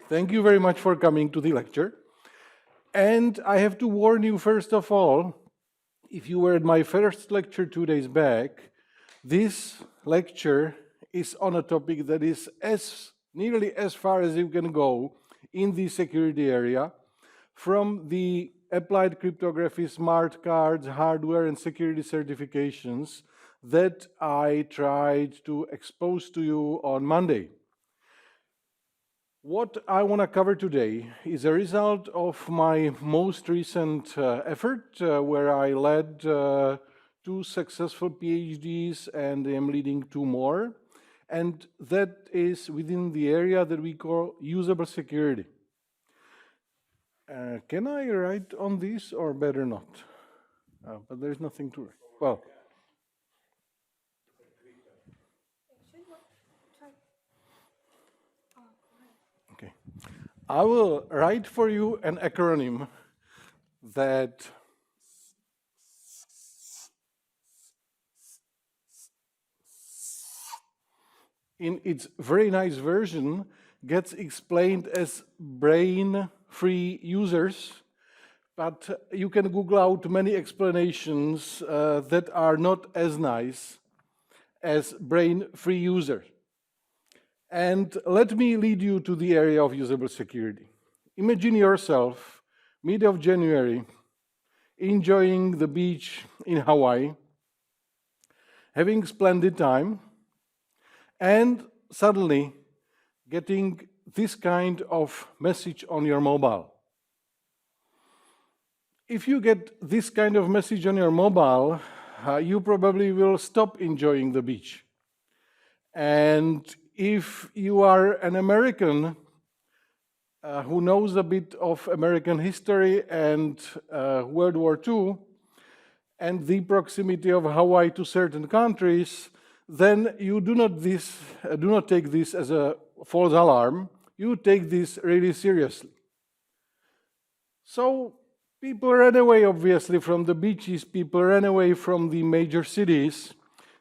Thank you very much for coming to the lecture. And I have to warn you, first of all, if you were at my first lecture 2 days back, this lecture is on a topic that is nearly as far as you can go in the security area, from the applied cryptography, smart cards, hardware, and security certifications that I tried to expose to you on Monday. What I want to cover today is a result of my most recent effort, where I led 2 successful PhDs and am leading 2 more, and that is within the area that we call usable security. Can I write on this or better not? But there's nothing to write. Well. Okay. I will write for you an acronym that in its very nice version gets explained as brain-free users, but you can Google out many explanations that are not as nice as brain-free user. And let me lead you to the area of usable security. Imagine yourself, mid of January, enjoying the beach in Hawaii, having splendid time, and suddenly getting this kind of message on your mobile. If you get this kind of message on your mobile, you probably will stop enjoying the beach. And if you are an American who knows a bit of American history and World War II, and the proximity of Hawaii to certain countries, then you do not take this as a false alarm. You take this really seriously. So people ran away, obviously, from the beaches. People ran away from the major cities.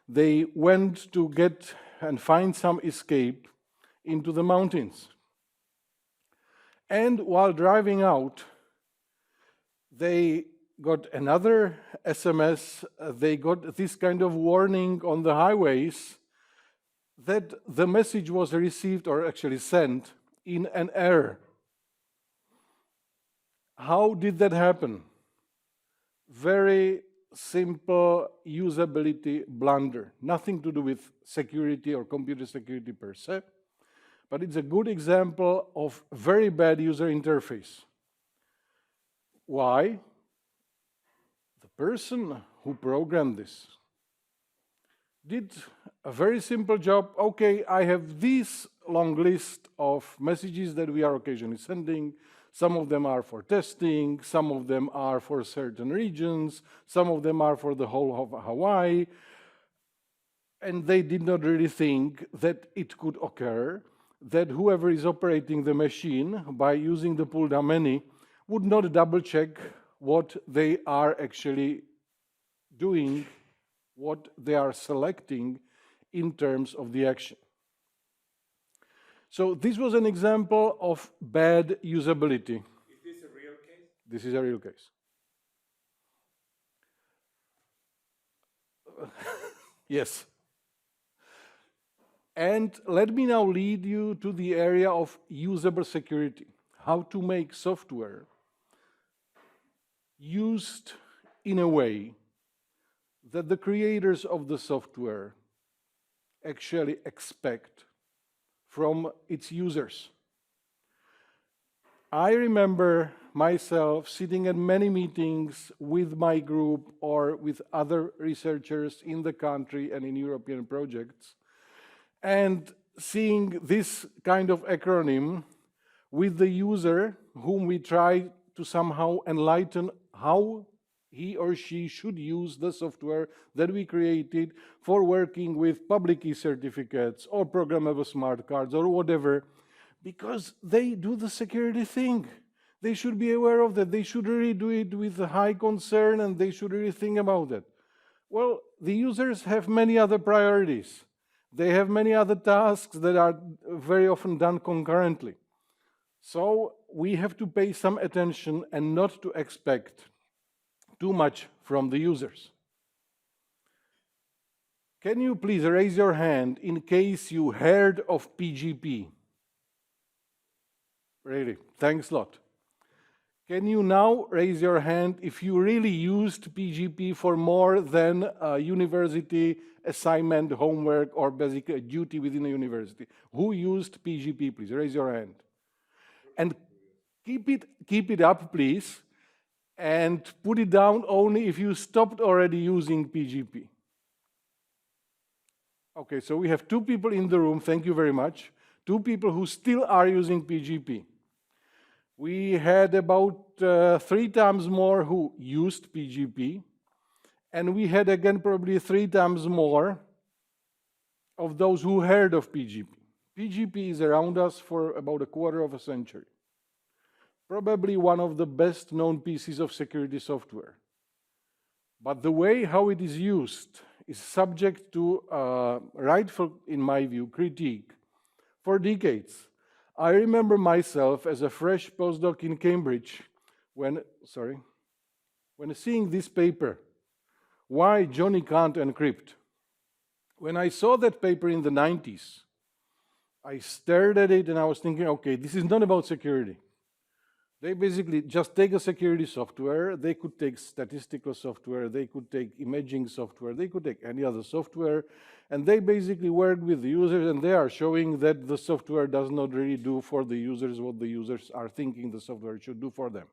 They went to get and find some escape into the mountains. And while driving out, they got another SMS, they got this kind of warning on the highways that the message was received, or actually sent, in an error. How did that happen? Very simple usability blunder. Nothing to do with security or computer security per se, but it's a good example of very bad user interface. Why? The person who programmed this did a very simple job. Okay, I have this long list of messages that we are occasionally sending. Some of them are for testing, some of them are for certain regions, some of them are for the whole of Hawaii. And they did not really think that it could occur that whoever is operating the machine by using the pull down menu would not double check what they are actually doing, what they are selecting in terms of the action. So this was an example of bad usability. Is this a real case? This is a real case. Yes. And let me now lead you to the area of usable security. How to make software used in a way that the creators of the software actually expect from its users. I remember myself sitting at many meetings with my group or with other researchers in the country and in European projects, and seeing this kind of acronym with the user whom we try to somehow enlighten how he or she should use the software that we created for working with public key certificates or programmable smart cards or whatever, because they do the security thing. They should be aware of that. They should really do it with high concern, and they should really think about that. Well, the users have many other priorities. They have many other tasks that are very often done concurrently. So we have to pay some attention and not to expect too much from the users. Can you please raise your hand in case you heard of PGP? Really, thanks a lot. Can you now raise your hand if you really used PGP for more than a university assignment, homework, or basic duty within a university? Who used PGP, please? Raise your hand. And keep it up, please, and put it down only if you stopped already using PGP. Okay, so we have 2 people in the room, thank you very much. 2 people who still are using PGP. We had about 3 times more who used PGP, and we had again probably 3 times more of those who heard of PGP. PGP is around us for about a quarter of a century. Probably one of the best known pieces of security software. But the way how it is used is subject to rightful, in my view, critique for decades. I remember myself as a fresh postdoc in Cambridge when seeing this paper, Why Johnny Can't Encrypt. When I saw that paper in the 90s, I stared at it and I was thinking, okay, this is not about security. They basically just take a security software, they could take statistical software, they could take imaging software, they could take any other software, and they basically work with the users, and they are showing that the software does not really do for the users what the users are thinking the software should do for them.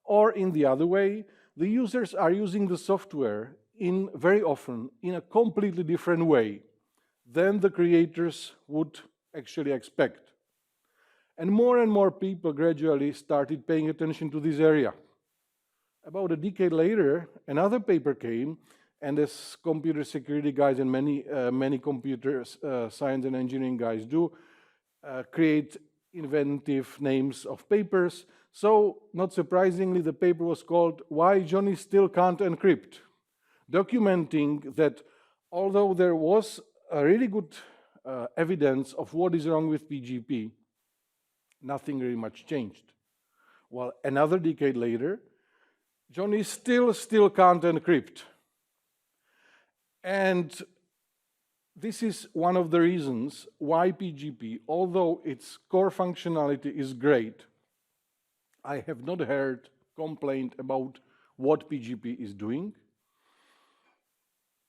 Or in the other way, the users are using the software very often in a completely different way than the creators would actually expect. And more people gradually started paying attention to this area. About a decade later, another paper came, and as computer security guys and many computer science and engineering guys do, create inventive names of papers. So, not surprisingly, the paper was called Why Johnny Still Can't Encrypt, documenting that although there was a really good evidence of what is wrong with PGP, nothing really much changed. Well, another decade later, Johnny still can't encrypt. And this is one of the reasons why PGP, although its core functionality is great, I have not heard complaint about what PGP is doing.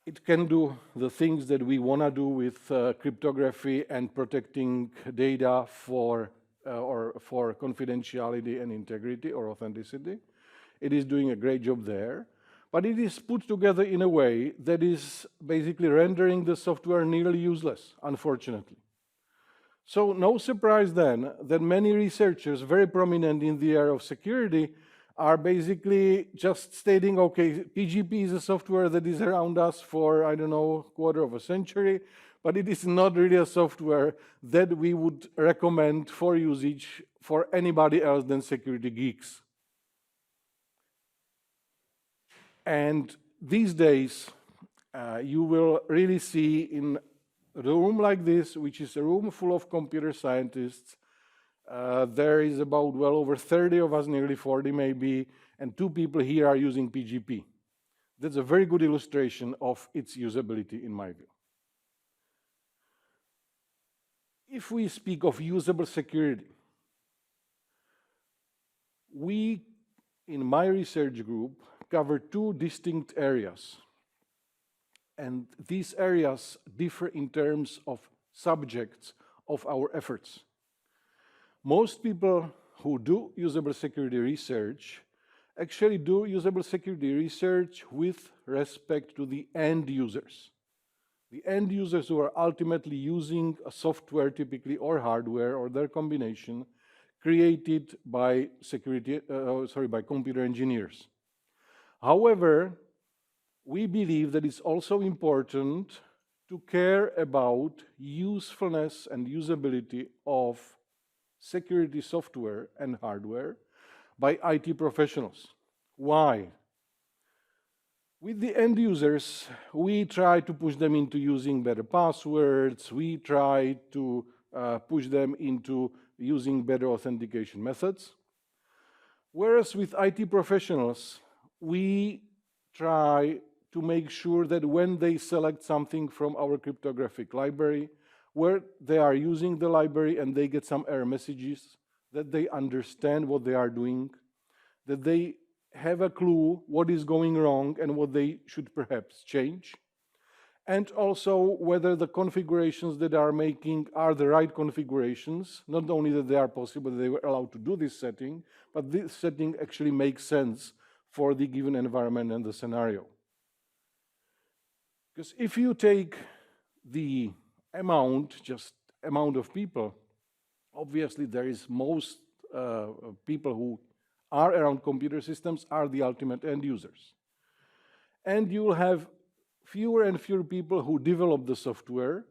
It can do the things that we want to do with cryptography and protecting data for confidentiality and integrity or authenticity. It is doing a great job there, but it is put together in a way that is basically rendering the software nearly useless, unfortunately. So no surprise then that many researchers very prominent in the area of security are basically just stating, okay, PGP is a software that is around us for, I don't know, quarter of a century, but it is not really a software that we would recommend for usage for anybody else than security geeks. And these days, you will really see in a room like this, which is a room full of computer scientists, there is about well over 30 of us, nearly 40 maybe, and 2 people here are using PGP. That's a very good illustration of its usability in my view. If we speak of usable security, we, in my research group, cover 2 distinct areas. And these areas differ in terms of subjects of our efforts. Most people who do usable security research actually do usable security research with respect to the end users. The end users who are ultimately using a software typically or hardware or their combination created by by computer engineers. However, we believe that it's also important to care about usefulness and usability of security software and hardware by IT professionals. Why? With the end users, we try to push them into using better passwords, we try to push them into using better authentication methods. Whereas with IT professionals, we try to make sure that when they select something from our cryptographic library, where they are using the library and they get some error messages, that they understand what they are doing, that they have a clue what is going wrong and what they should perhaps change, and also whether the configurations that they are making are the right configurations, not only that they are possible, they were allowed to do this setting, but this setting actually makes sense for the given environment and the scenario. Because if you take the amount, just amount of people, obviously there is most people who are around computer systems are the ultimate end users. And you will have fewer and fewer people who develop the software,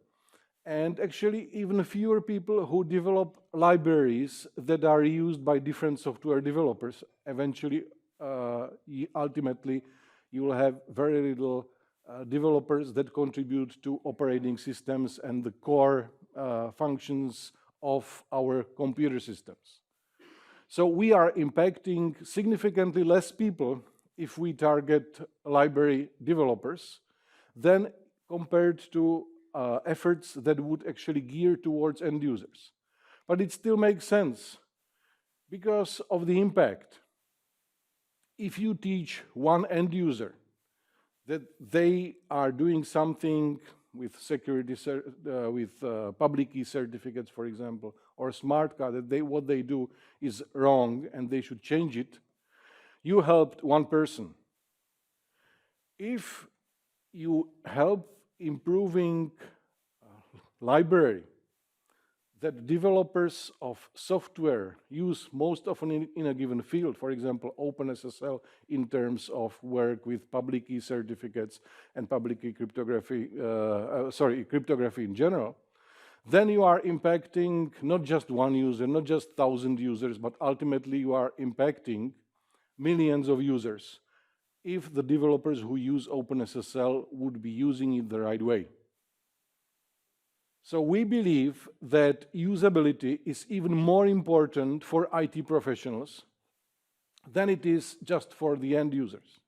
and actually even fewer people who develop libraries that are used by different software developers. Eventually, ultimately, you will have very little developers that contribute to operating systems and the core functions of our computer systems. So we are impacting significantly less people if we target library developers than compared to efforts that would actually gear towards end users. But it still makes sense because of the impact. If you teach one end user that they are doing something with security, with public key certificates, for example, or smart card, that what they do is wrong and they should change it, you helped one person. If you help improving library that developers of software use most often in a given field, for example, OpenSSL in terms of work with public key certificates and public key cryptography, cryptography in general, then you are impacting not just one user, not just 1,000 users, but ultimately you are impacting millions of users if the developers who use OpenSSL would be using it the right way. So we believe that usability is even more important for IT professionals than it is just for the end users.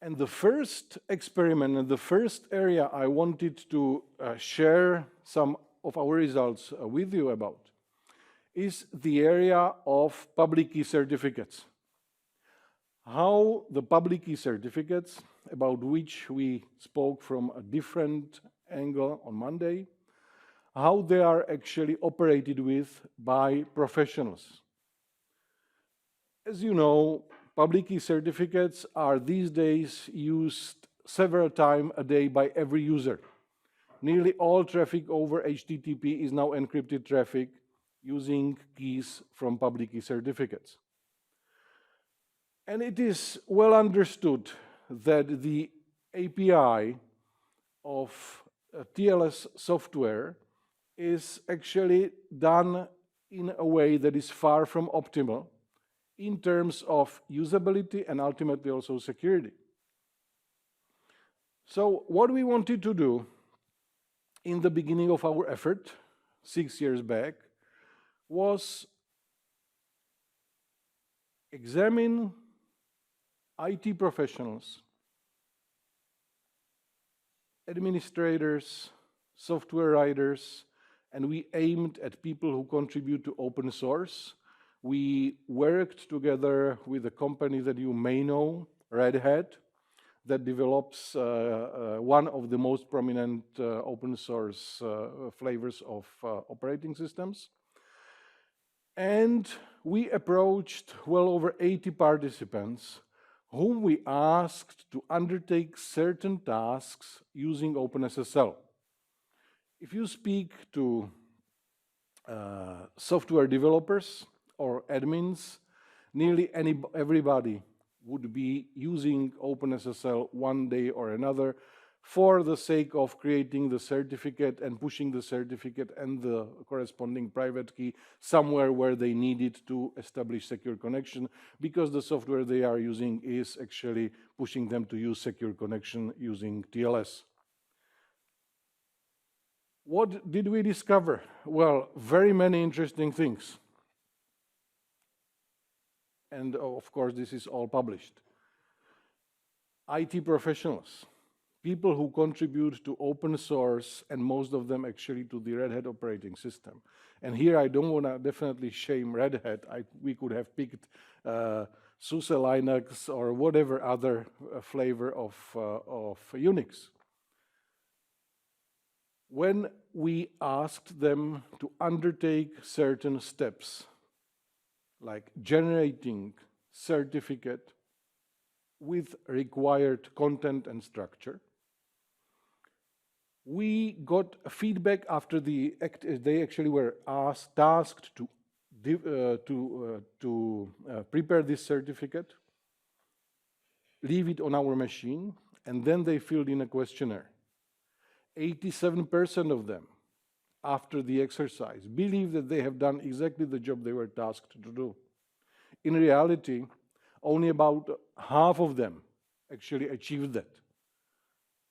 And the first experiment and the first area I wanted to share some of our results with you about is the area of public key certificates. How the public key certificates, about which we spoke from a different angle on Monday, how they are actually operated with by professionals. As you know, public key certificates are these days used several times a day by every user. Nearly all traffic over HTTP is now encrypted traffic using keys from public key certificates. And it is well understood that the API of TLS software is actually done in a way that is far from optimal in terms of usability and ultimately also security. So what we wanted to do in the beginning of our effort, 6 years back, was examine IT professionals, administrators, software writers, and we aimed at people who contribute to open source. We worked together with a company that you may know, Red Hat, that develops one of the most prominent open source flavors of operating systems. And we approached well over 80 participants whom we asked to undertake certain tasks using OpenSSL. If you speak to software developers or admins, nearly everybody would be using OpenSSL one day or another for the sake of creating the certificate and pushing the certificate and the corresponding private key somewhere where they need it to establish secure connection, because the software they are using is actually pushing them to use secure connection using TLS. What did we discover? Well, very many interesting things. And of course, this is all published. IT professionals, people who contribute to open source, and most of them actually to the Red Hat operating system. And here I don't want to definitely shame Red Hat. We could have picked SUSE Linux or whatever other flavor of Unix. When we asked them to undertake certain steps, like generating certificate with required content and structure, we got feedback after they actually were tasked to prepare this certificate, leave it on our machine, and then they filled in a questionnaire. 87% of them, after the exercise, believe that they have done exactly the job they were tasked to do. In reality, only about half of them actually achieved that.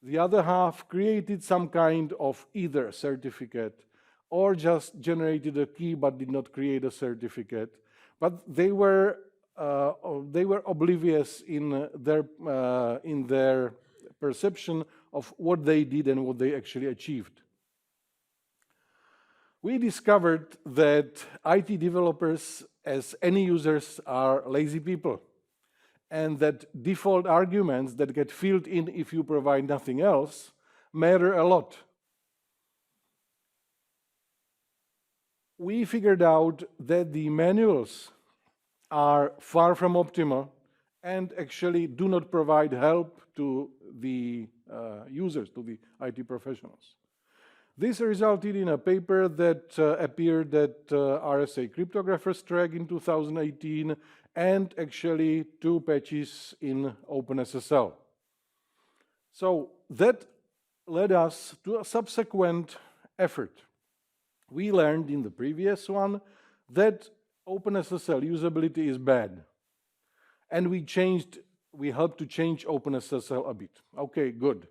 The other half created some kind of either certificate or just generated a key but did not create a certificate. But they were oblivious in their perception of what they did and what they actually achieved. We discovered that IT developers, as any users, are lazy people, and that default arguments that get filled in if you provide nothing else matter a lot. We figured out that the manuals are far from optimal and actually do not provide help to the users, to the IT professionals. This resulted in a paper that appeared at RSA Cryptographer's Track in 2018, and actually 2 patches in OpenSSL. So that led us to a subsequent effort. We learned in the previous one that OpenSSL usability is bad. And we helped to change OpenSSL a bit. Okay, good.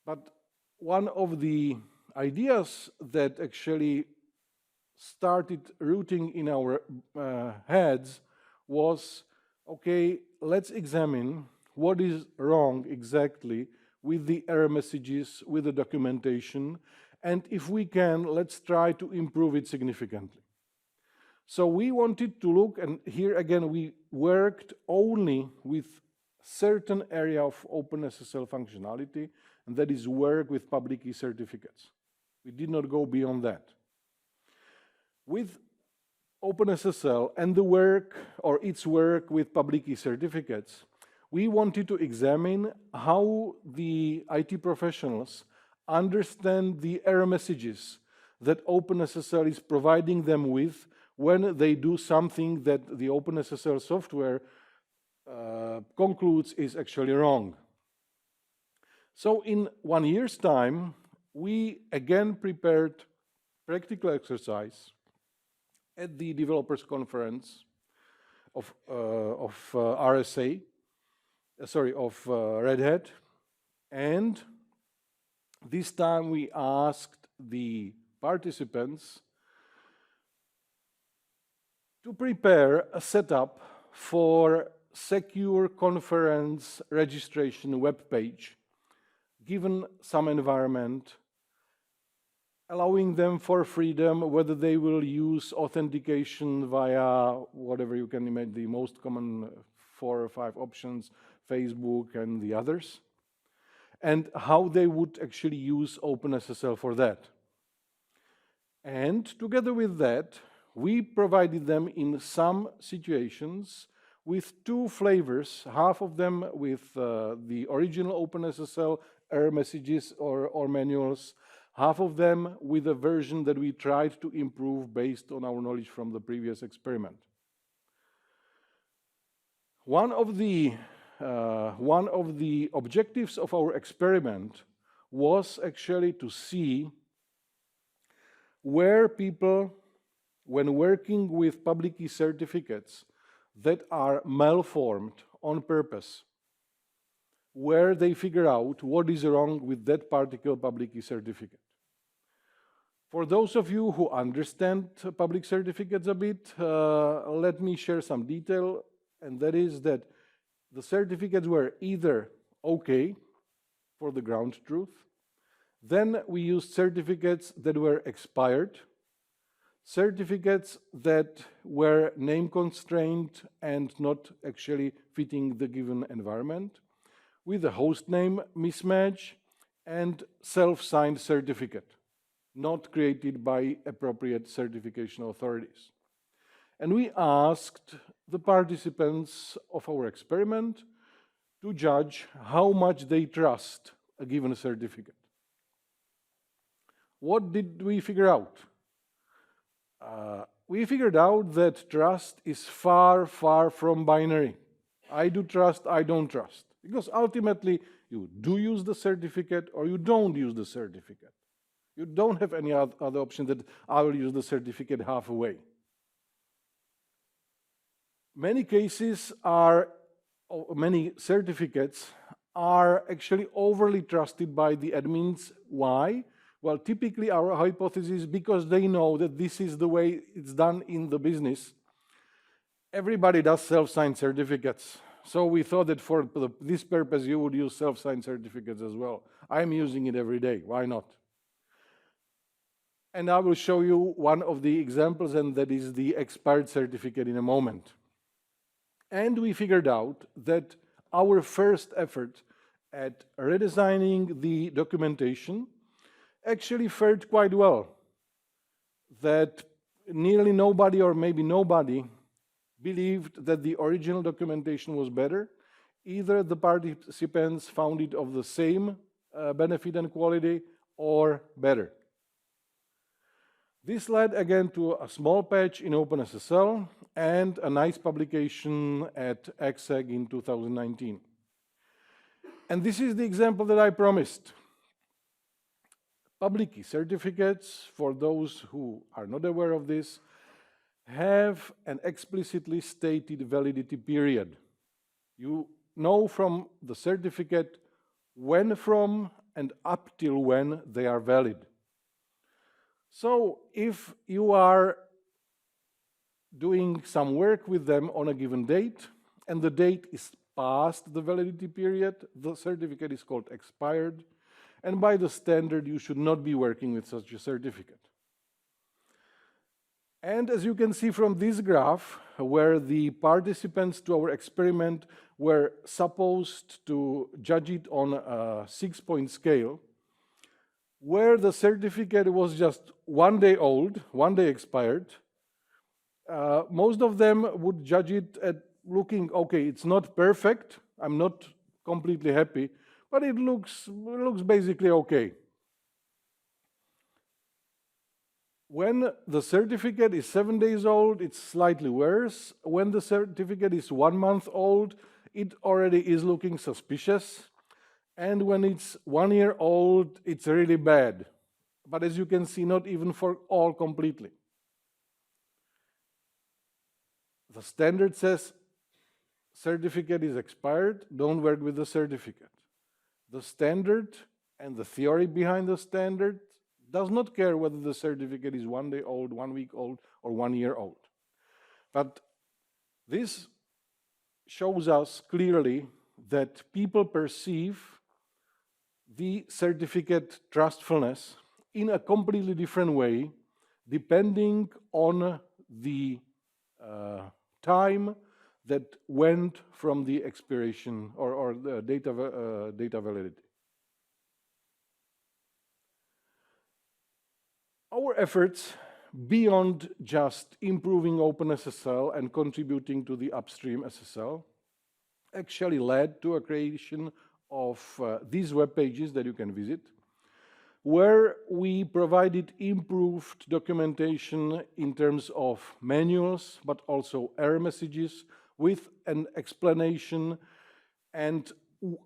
But one of the ideas that actually started rooting in our heads was, okay, let's examine what is wrong exactly with the error messages, with the documentation, and if we can, let's try to improve it significantly. So we wanted to look, and here again we worked only with certain area of OpenSSL functionality, and that is work with public key certificates. We did not go beyond that. With OpenSSL and the work, or its work with public key certificates, we wanted to examine how the IT professionals understand the error messages that OpenSSL is providing them with when they do something that the OpenSSL software concludes is actually wrong. So in 1 year's time, we again prepared practical exercise at the developers conference of Red Hat, and this time we asked the participants to prepare a setup for secure conference registration web page, given some environment, allowing them for freedom, whether they will use authentication via whatever you can imagine, the most common 4 or 5 options, Facebook and the others, and how they would actually use OpenSSL for that. And together with that, we provided them in some situations with 2 flavors, half of them with the original OpenSSL error messages or manuals, half of them with a version that we tried to improve based on our knowledge from the previous experiment. One of the objectives of our experiment was actually to see where people, when working with public key certificates that are malformed on purpose, where they figure out what is wrong with that particular public key certificate. For those of you who understand public certificates a bit, let me share some detail, and that is that the certificates were either okay for the ground truth, then we used certificates that were expired, certificates that were name constrained and not actually fitting the given environment, with a host name mismatch, and self-signed certificate, not created by appropriate certification authorities. And we asked the participants of our experiment to judge how much they trust a given certificate. What did we figure out? We figured out that trust is far, far from binary. I do trust, I don't trust. Because ultimately, you do use the certificate or you don't use the certificate. You don't have any other option that I will use the certificate halfway. Many certificates are actually overly trusted by the admins. Why? Well, typically our hypothesis is because they know that this is the way it's done in the business. Everybody does self-signed certificates. So we thought that for this purpose, you would use self-signed certificates as well. I'm using it every day. Why not? And I will show you one of the examples, and that is the expired certificate in a moment. And we figured out that our first effort at redesigning the documentation actually fared quite well. That nearly nobody, or maybe nobody, believed that the original documentation was better. Either the participants found it of the same benefit and quality or better. This led again to a small patch in OpenSSL and a nice publication at ESSCaSS in 2019. And this is the example that I promised. Public key certificates, for those who are not aware of this, have an explicitly stated validity period. You know from the certificate when from and up till when they are valid. So if you are doing some work with them on a given date, and the date is past the validity period, the certificate is called expired, and by the standard, you should not be working with such a certificate. And as you can see from this graph, where the participants to our experiment were supposed to judge it on a 6-point scale, where the certificate was just 1 day old, 1 day expired, most of them would judge it at looking, okay, it's not perfect, I'm not completely happy, but it looks basically okay. When the certificate is 7 days old, it's slightly worse. When the certificate is 1 month old, it already is looking suspicious. And when it's 1 year old, it's really bad. But as you can see, not even for all completely. The standard says certificate is expired, don't work with the certificate. The standard and the theory behind the standard does not care whether the certificate is 1 day old, 1 week old, or 1 year old. But this shows us clearly that people perceive the certificate trustfulness in a completely different way, depending on the time that went from the expiration or the data validity. Our efforts beyond just improving OpenSSL and contributing to the upstream SSL actually led to a creation of these web pages that you can visit, where we provided improved documentation in terms of manuals, but also error messages with an explanation and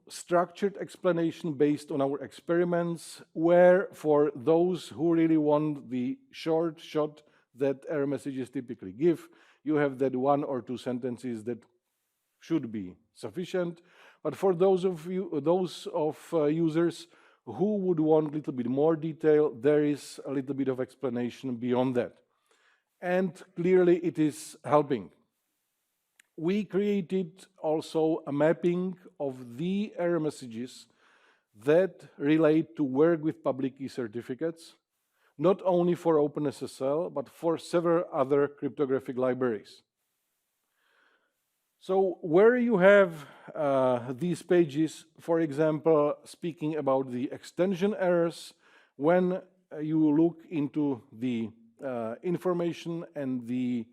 structured explanation based on our experiments, where for those who really want the short shot that error messages typically give, you have that 1 or 2 sentences that should be sufficient. But for those of users who would want a little bit more detail, there is a little bit of explanation beyond that. And clearly it is helping. We created also a mapping of the error messages that relate to work with public key certificates, not only for OpenSSL, but for several other cryptographic libraries. So where you have these pages, for example, speaking about the extension errors, when you look into the information and the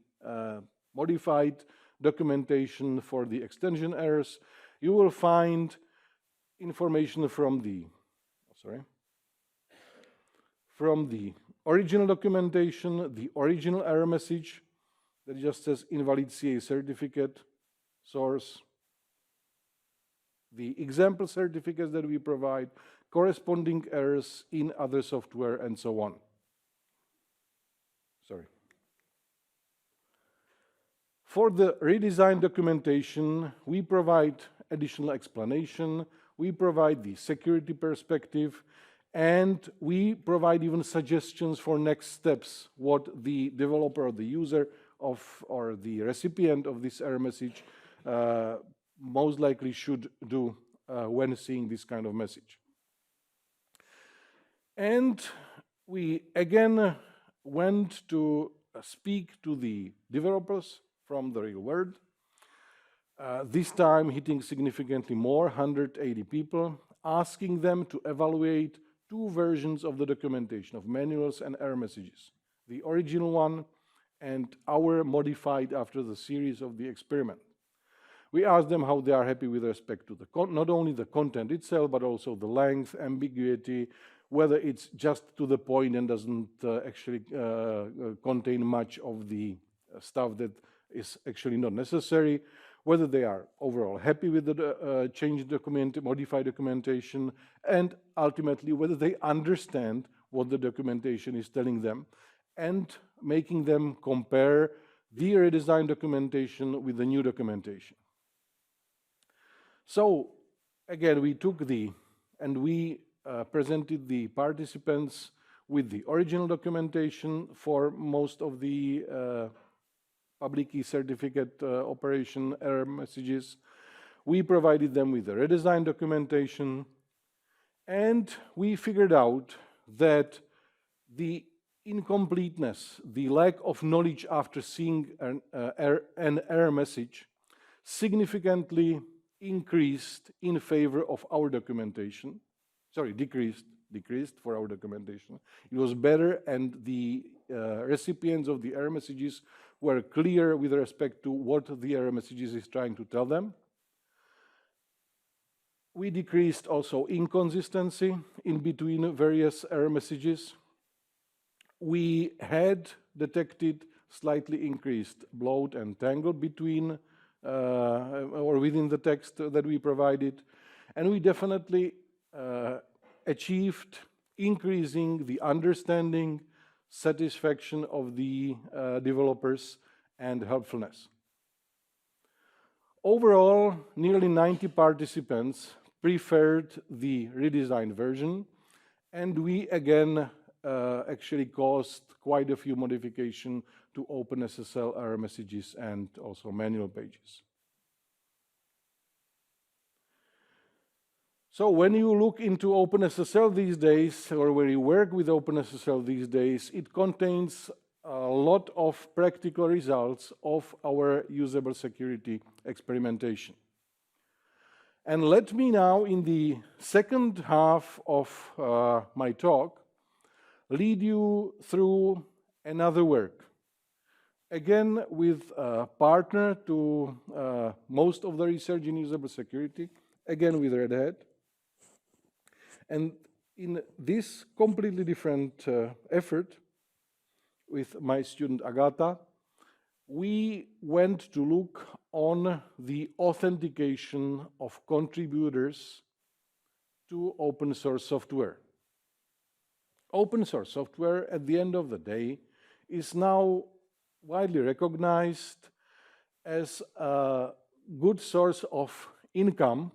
modified documentation for the extension errors, you will find information from the original documentation, the original error message that just says invalid CA certificate, source, the example certificates that we provide, corresponding errors in other software, and so on. For the redesigned documentation, we provide additional explanation, we provide the security perspective, and we provide even suggestions for next steps, what the developer or the user or the recipient of this error message most likely should do when seeing this kind of message. And we again went to speak to the developers from the real world, this time hitting significantly more, 180 people, asking them to evaluate two versions of the documentation of manuals and error messages, the original one and our modified after the series of the experiment. We asked them how they are happy with respect to the not only the content itself, but also the length, ambiguity, whether it's just to the point and doesn't actually contain much of the stuff that is actually not necessary, whether they are overall happy with the changed modified documentation, and ultimately whether they understand what the documentation is telling them, and making them compare the redesigned documentation with the new documentation. So again, we took and we presented the participants with the original documentation for most of the public key certificate operation error messages. We provided them with the redesigned documentation, and we figured out that the incompleteness, the lack of knowledge after seeing an error message significantly increased in favor of our documentation. Sorry, decreased for our documentation. It was better, and the recipients of the error messages were clear with respect to what the error messages is trying to tell them. We decreased also inconsistency in between various error messages. We had detected slightly increased bloat and tangle between or within the text that we provided, and we definitely achieved increasing the understanding, satisfaction of the developers, and helpfulness. Overall, nearly 90 participants preferred the redesigned version, and we again actually caused quite a few modifications to OpenSSL error messages and also manual pages. So when you look into OpenSSL these days, or when you work with OpenSSL these days, it contains a lot of practical results of our usable security experimentation. And let me now, in the second half of my talk, lead you through another work. Again, with a partner to most of the research in usable security, again with Red Hat. And in this completely different effort, with my student Agata, we went to look on the authentication of contributors to open source software. Open source software, at the end of the day, is now widely recognized as a good source of income,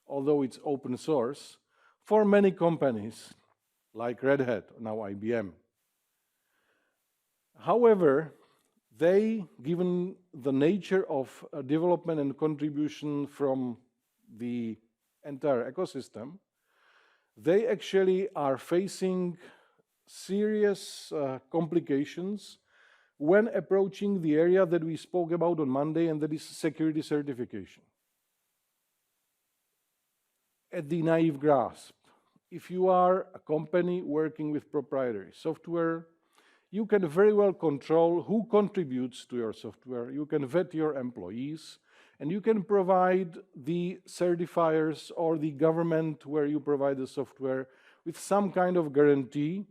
although it's open source, for many companies, like Red Hat, now IBM. However, they, given the nature of development and contribution from the entire ecosystem, they actually are facing serious complications when approaching the area that we spoke about on Monday, and that is security certification. At the naive grasp, if you are a company working with proprietary software, you can very well control who contributes to your software, you can vet your employees, and you can provide the certifiers or the government where you provide the software with some kind of guarantee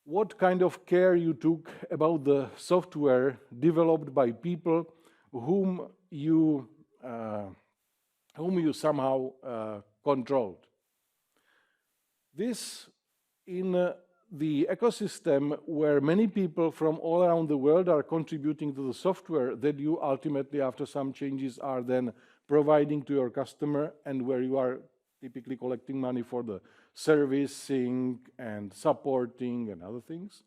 what kind of care you took about the software developed by people whom you somehow controlled. This in the ecosystem where many people from all around the world are contributing to the software that you ultimately, after some changes, are then providing to your customer, and where you are typically collecting money for the servicing and supporting and other things.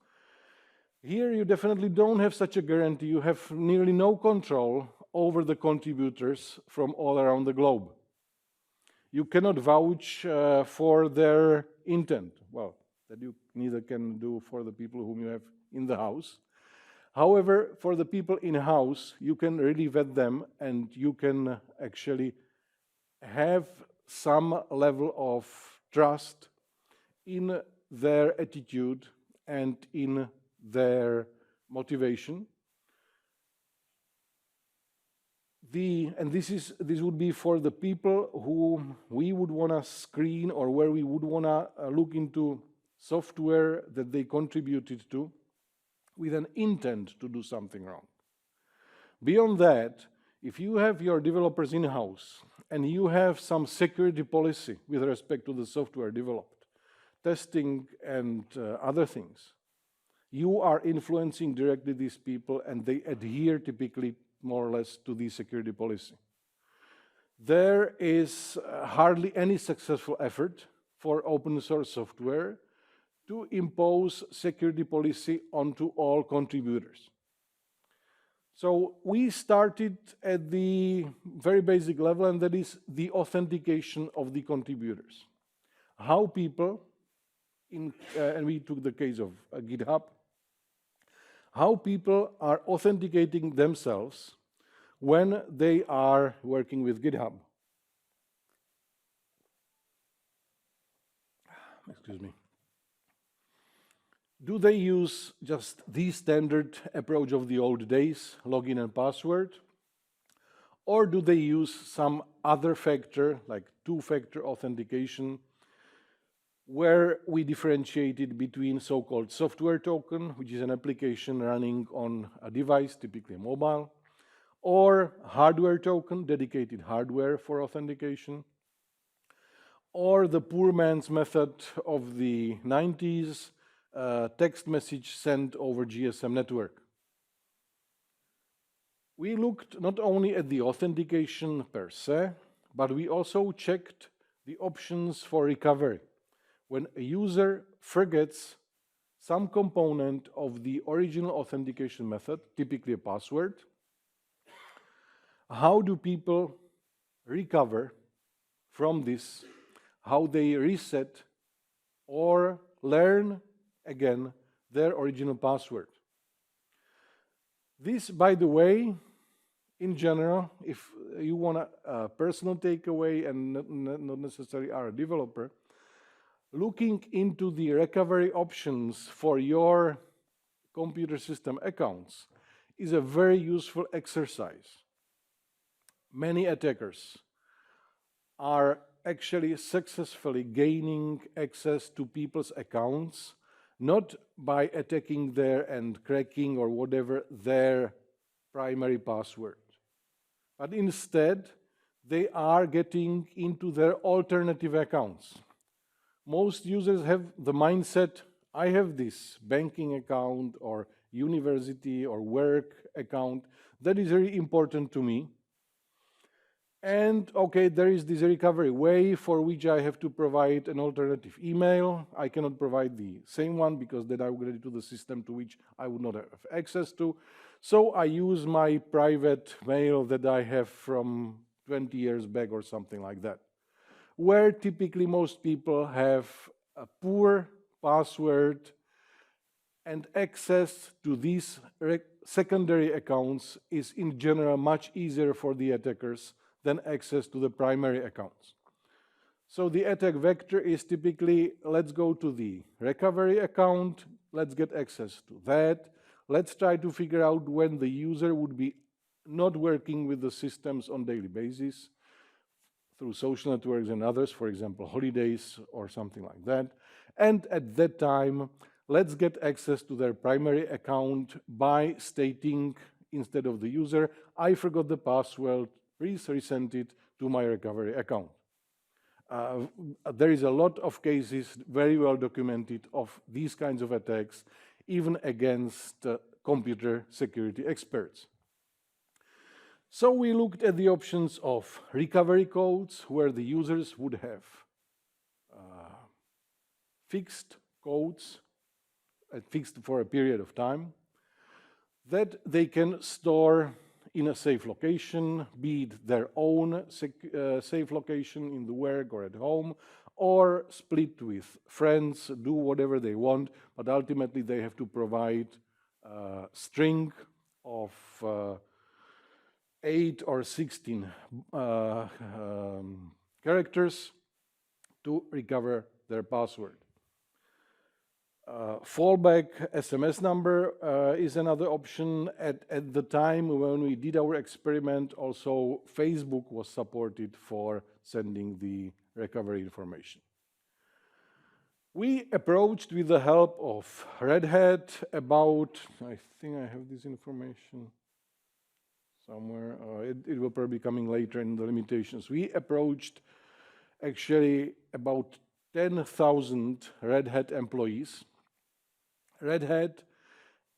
Here you definitely don't have such a guarantee. You have nearly no control over the contributors from all around the globe. You cannot vouch for their intent. Well, that you neither can do for the people whom you have in the house. However, for the people in-house, you can really vet them, and you can actually have some level of trust in their attitude and in their motivation. This would be for the people who we would want to screen, or where we would want to look into software that they contributed to with an intent to do something wrong. Beyond that, if you have your developers in-house and you have some security policy with respect to the software developed, testing and other things, you are influencing directly these people, and they adhere typically more or less to the security policy. There is hardly any successful effort for open source software to impose security policy onto all contributors. So we started at the very basic level, and that is the authentication of the contributors. How people, and we took the case of GitHub, how people are authenticating themselves when they are working with GitHub. Excuse me. Do they use just the standard approach of the old days, login and password? Or do they use some other factor, like two-factor authentication, where we differentiated between so-called software token, which is an application running on a device, typically mobile, or hardware token, dedicated hardware for authentication, or the poor man's method of the 90s, text message sent over GSM network. We looked not only at the authentication per se, but we also checked the options for recovery. When a user forgets some component of the original authentication method, typically a password, how do people recover from this? How they reset or learn again their original password? This, by the way, in general, if you want a personal takeaway and not necessarily are a developer, looking into the recovery options for your computer system accounts is a very useful exercise. Many attackers are actually successfully gaining access to people's accounts, not by attacking their and cracking or whatever their primary password, but instead they are getting into their alternative accounts. Most users have the mindset, I have this banking account or university or work account that is very important to me, And okay, there is this recovery way for which I have to provide an alternative email. I cannot provide the same one because then I will get it to the system to which I would not have access to. So I use my private mail that I have from 20 years back or something like that, where typically most people have a poor password, and access to these secondary accounts is in general much easier for the attackers than access to the primary accounts. So the attack vector is typically, let's go to the recovery account, let's get access to that, let's try to figure out when the user would be not working with the systems on daily basis, through social networks and others, for example, holidays or something like that. And at that time, let's get access to their primary account by stating, instead of the user, I forgot the password, please resend it to my recovery account. There is a lot of cases, very well documented, of these kinds of attacks, even against computer security experts. So we looked at the options of recovery codes, where the users would have fixed codes, fixed for a period of time, that they can store in a safe location, be it their own safe location in the work or at home, or split with friends, do whatever they want, but ultimately they have to provide a string of 8 or 16 characters to recover their password. Fallback SMS number is another option. At the time when we did our experiment, also Facebook was supported for sending the recovery information. We approached, with the help of Red Hat, about, I think I have this information somewhere, it will probably be coming later in the limitations. We approached actually about 10,000 Red Hat employees. Red Hat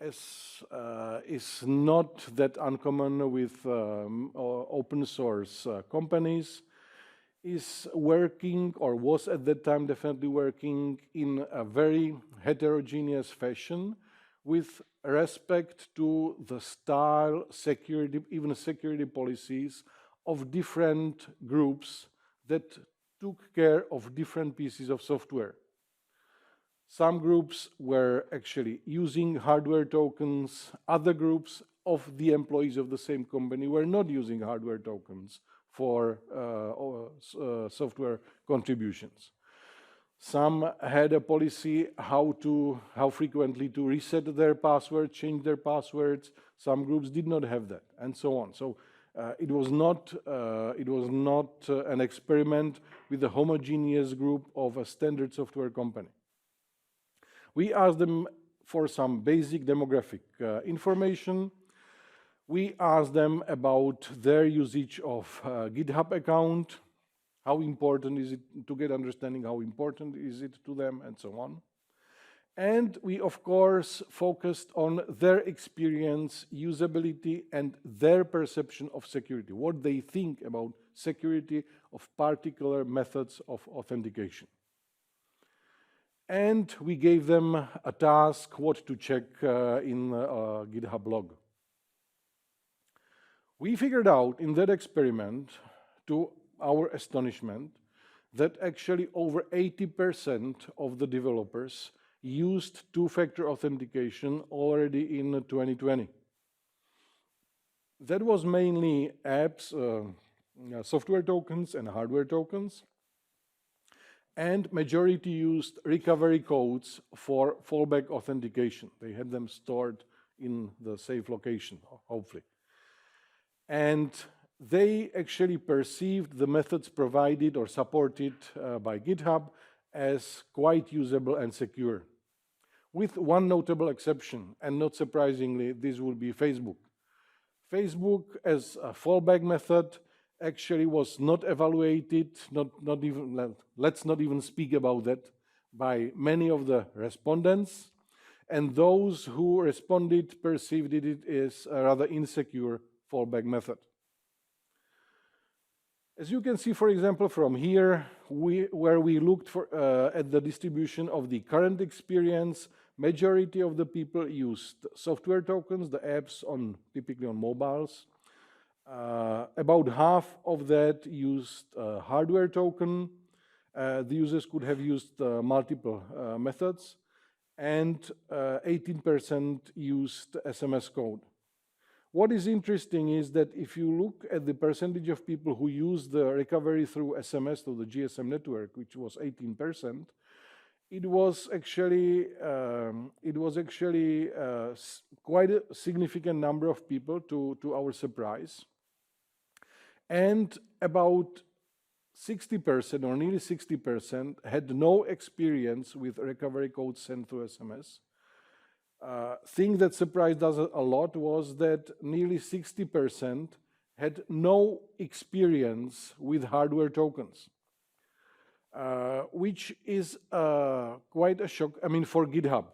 is not that uncommon with open source companies, is working, or was at that time definitely working, in a very heterogeneous fashion with respect to the style, security, even security policies of different groups that took care of different pieces of software. Some groups were actually using hardware tokens. Other groups of the employees of the same company were not using hardware tokens for software contributions. Some had a policy how frequently to reset their password, change their passwords. Some groups did not have that, and so on. So it was not an experiment with a homogeneous group of a standard software company. We asked them for some basic demographic information. We asked them about their usage of GitHub account, how important is it to get understanding, how important is it to them, and so on. And we, of course, focused on their experience, usability, and their perception of security, what they think about security of particular methods of authentication. And we gave them a task, what to check in a GitHub log. We figured out in that experiment, to our astonishment, that actually over 80% of the developers used two-factor authentication already in 2020. That was mainly apps, software tokens and hardware tokens, and majority used recovery codes for fallback authentication. They had them stored in the safe location, hopefully. And they actually perceived the methods provided or supported by GitHub as quite usable and secure, with one notable exception, and not surprisingly, this would be Facebook. Facebook, as a fallback method, actually was not evaluated, let's not even speak about that, by many of the respondents, and those who responded perceived it as a rather insecure fallback method. As you can see, for example, from here, where we looked at the distribution of the current experience, majority of the people used software tokens, the apps typically on mobiles. About half of that used hardware token. The users could have used multiple methods, and 18% used SMS code. What is interesting is that if you look at the percentage of people who use the recovery through SMS, through the GSM network, which was 18%, it was actually quite a significant number of people to our surprise. And about 60% or nearly 60% had no experience with recovery codes sent through SMS. Thing that surprised us a lot was that nearly 60% had no experience with hardware tokens, which is quite a shock, for GitHub.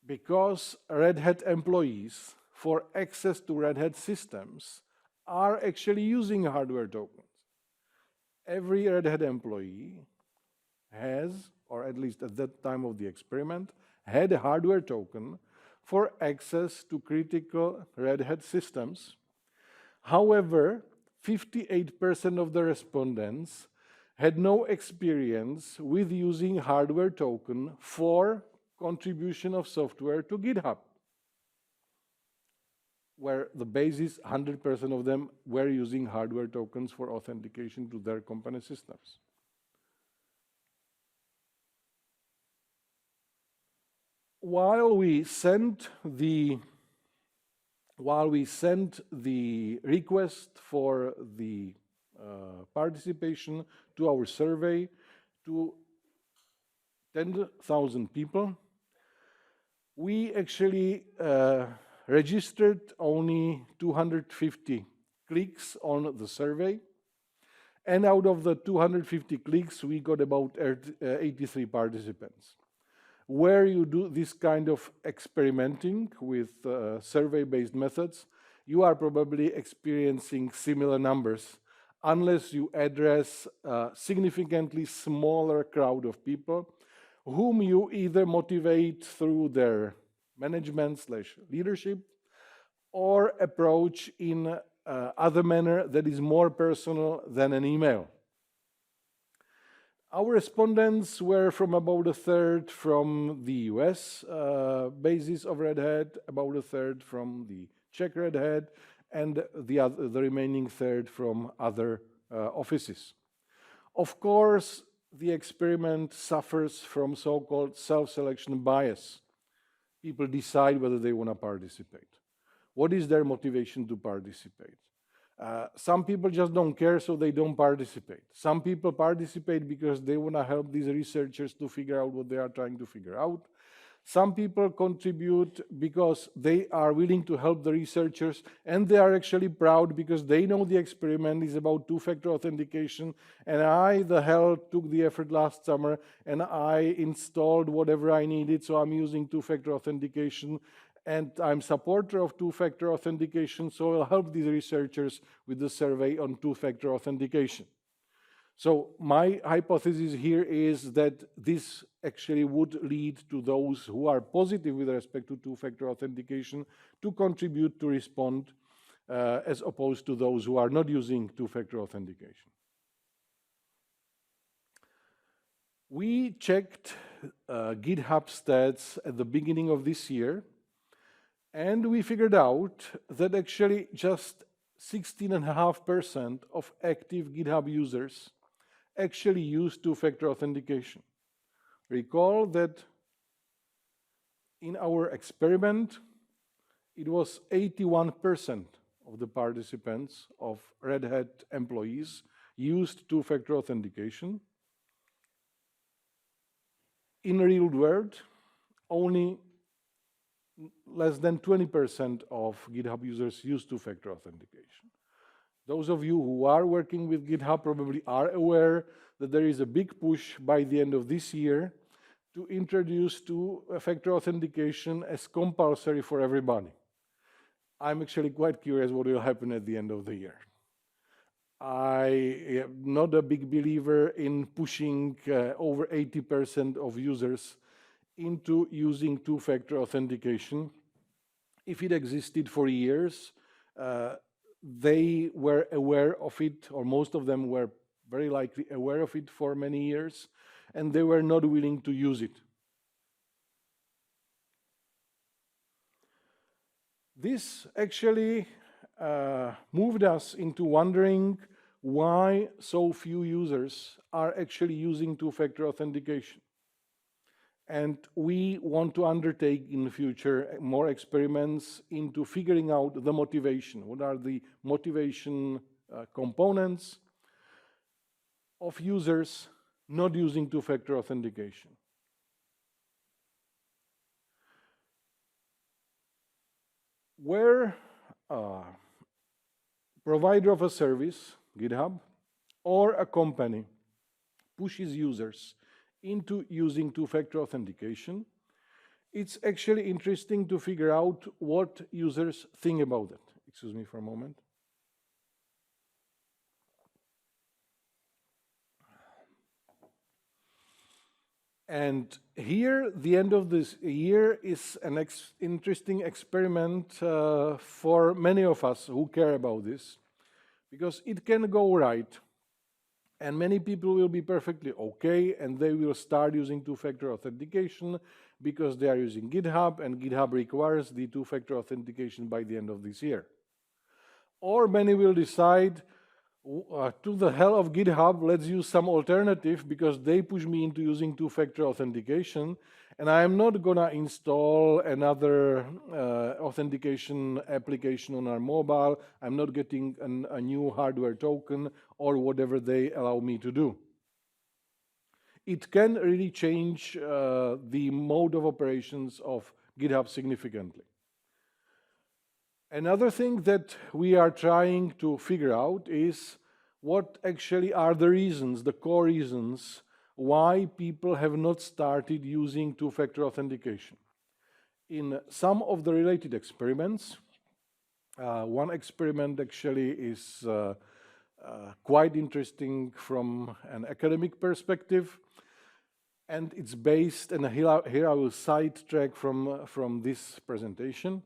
Because Red Hat employees, for access to Red Hat systems, are actually using hardware tokens. Every Red Hat employee has, or at least at that time of the experiment, had a hardware token for access to critical Red Hat systems. However, 58% of the respondents had no experience with using hardware token for contribution of software to GitHub, where the basis, 100% of them were using hardware tokens for authentication to their company systems. While we sent the request for the participation to our survey to 10,000 people, we actually registered only 250 clicks on the survey. And out of the 250 clicks, we got about 83 participants. Where you do this kind of experimenting with survey-based methods, you are probably experiencing similar numbers, unless you address a significantly smaller crowd of people whom you either motivate through their management/leadership or approach in other manner that is more personal than an email. Our respondents were from about a third from the US basis of Red Hat, about a third from the Czech Red Hat, and the remaining third from other offices. Of course, the experiment suffers from so-called self-selection bias. People decide whether they want to participate. What is their motivation to participate? Some people just don't care, so they don't participate. Some people participate because they want to help these researchers to figure out what they are trying to figure out. Some people contribute because they are willing to help the researchers, and they are actually proud because they know the experiment is about two-factor authentication, and I, the hell, took the effort last summer, and I installed whatever I needed, so I'm using two-factor authentication, and I'm supporter of two-factor authentication, so I'll help these researchers with the survey on two-factor authentication. So my hypothesis here is that this actually would lead to those who are positive with respect to two-factor authentication to contribute to respond as opposed to those who are not using two-factor authentication. We checked GitHub stats at the beginning of this year, and we figured out that actually just 16.5% of active GitHub users actually use two-factor authentication. Recall that in our experiment, it was 81% of the participants of Red Hat employees used two-factor authentication. In the real world, only less than 20% of GitHub users use two-factor authentication. Those of you who are working with GitHub probably are aware that there is a big push by the end of this year to introduce two-factor authentication as compulsory for everybody. I'm actually quite curious what will happen at the end of the year. I am not a big believer in pushing over 80% of users into using two-factor authentication. If it existed for years, they were aware of it, or most of them were very likely aware of it for many years, and they were not willing to use it. This actually moved us into wondering why so few users are actually using two-factor authentication. And we want to undertake in the future more experiments into figuring out the motivation. What are the motivation components of users not using two-factor authentication? Where a provider of a service, GitHub, or a company pushes users into using two-factor authentication, it's actually interesting to figure out what users think about it. Excuse me for a moment. And here, the end of this year is an interesting experiment for many of us who care about this, because it can go right, and many people will be perfectly okay, and they will start using two-factor authentication because they are using GitHub, and GitHub requires the two-factor authentication by the end of this year. Or many will decide, to the hell of GitHub, let's use some alternative because they push me into using two-factor authentication, and I'm not gonna install another authentication application on our mobile. I'm not getting a new hardware token or whatever they allow me to do. It can really change the mode of operations of GitHub significantly. Another thing that we are trying to figure out is what actually are the reasons, the core reasons, why people have not started using two-factor authentication. In some of the related experiments, one experiment actually is quite interesting from an academic perspective, and it's based, and here I will sidetrack from this presentation.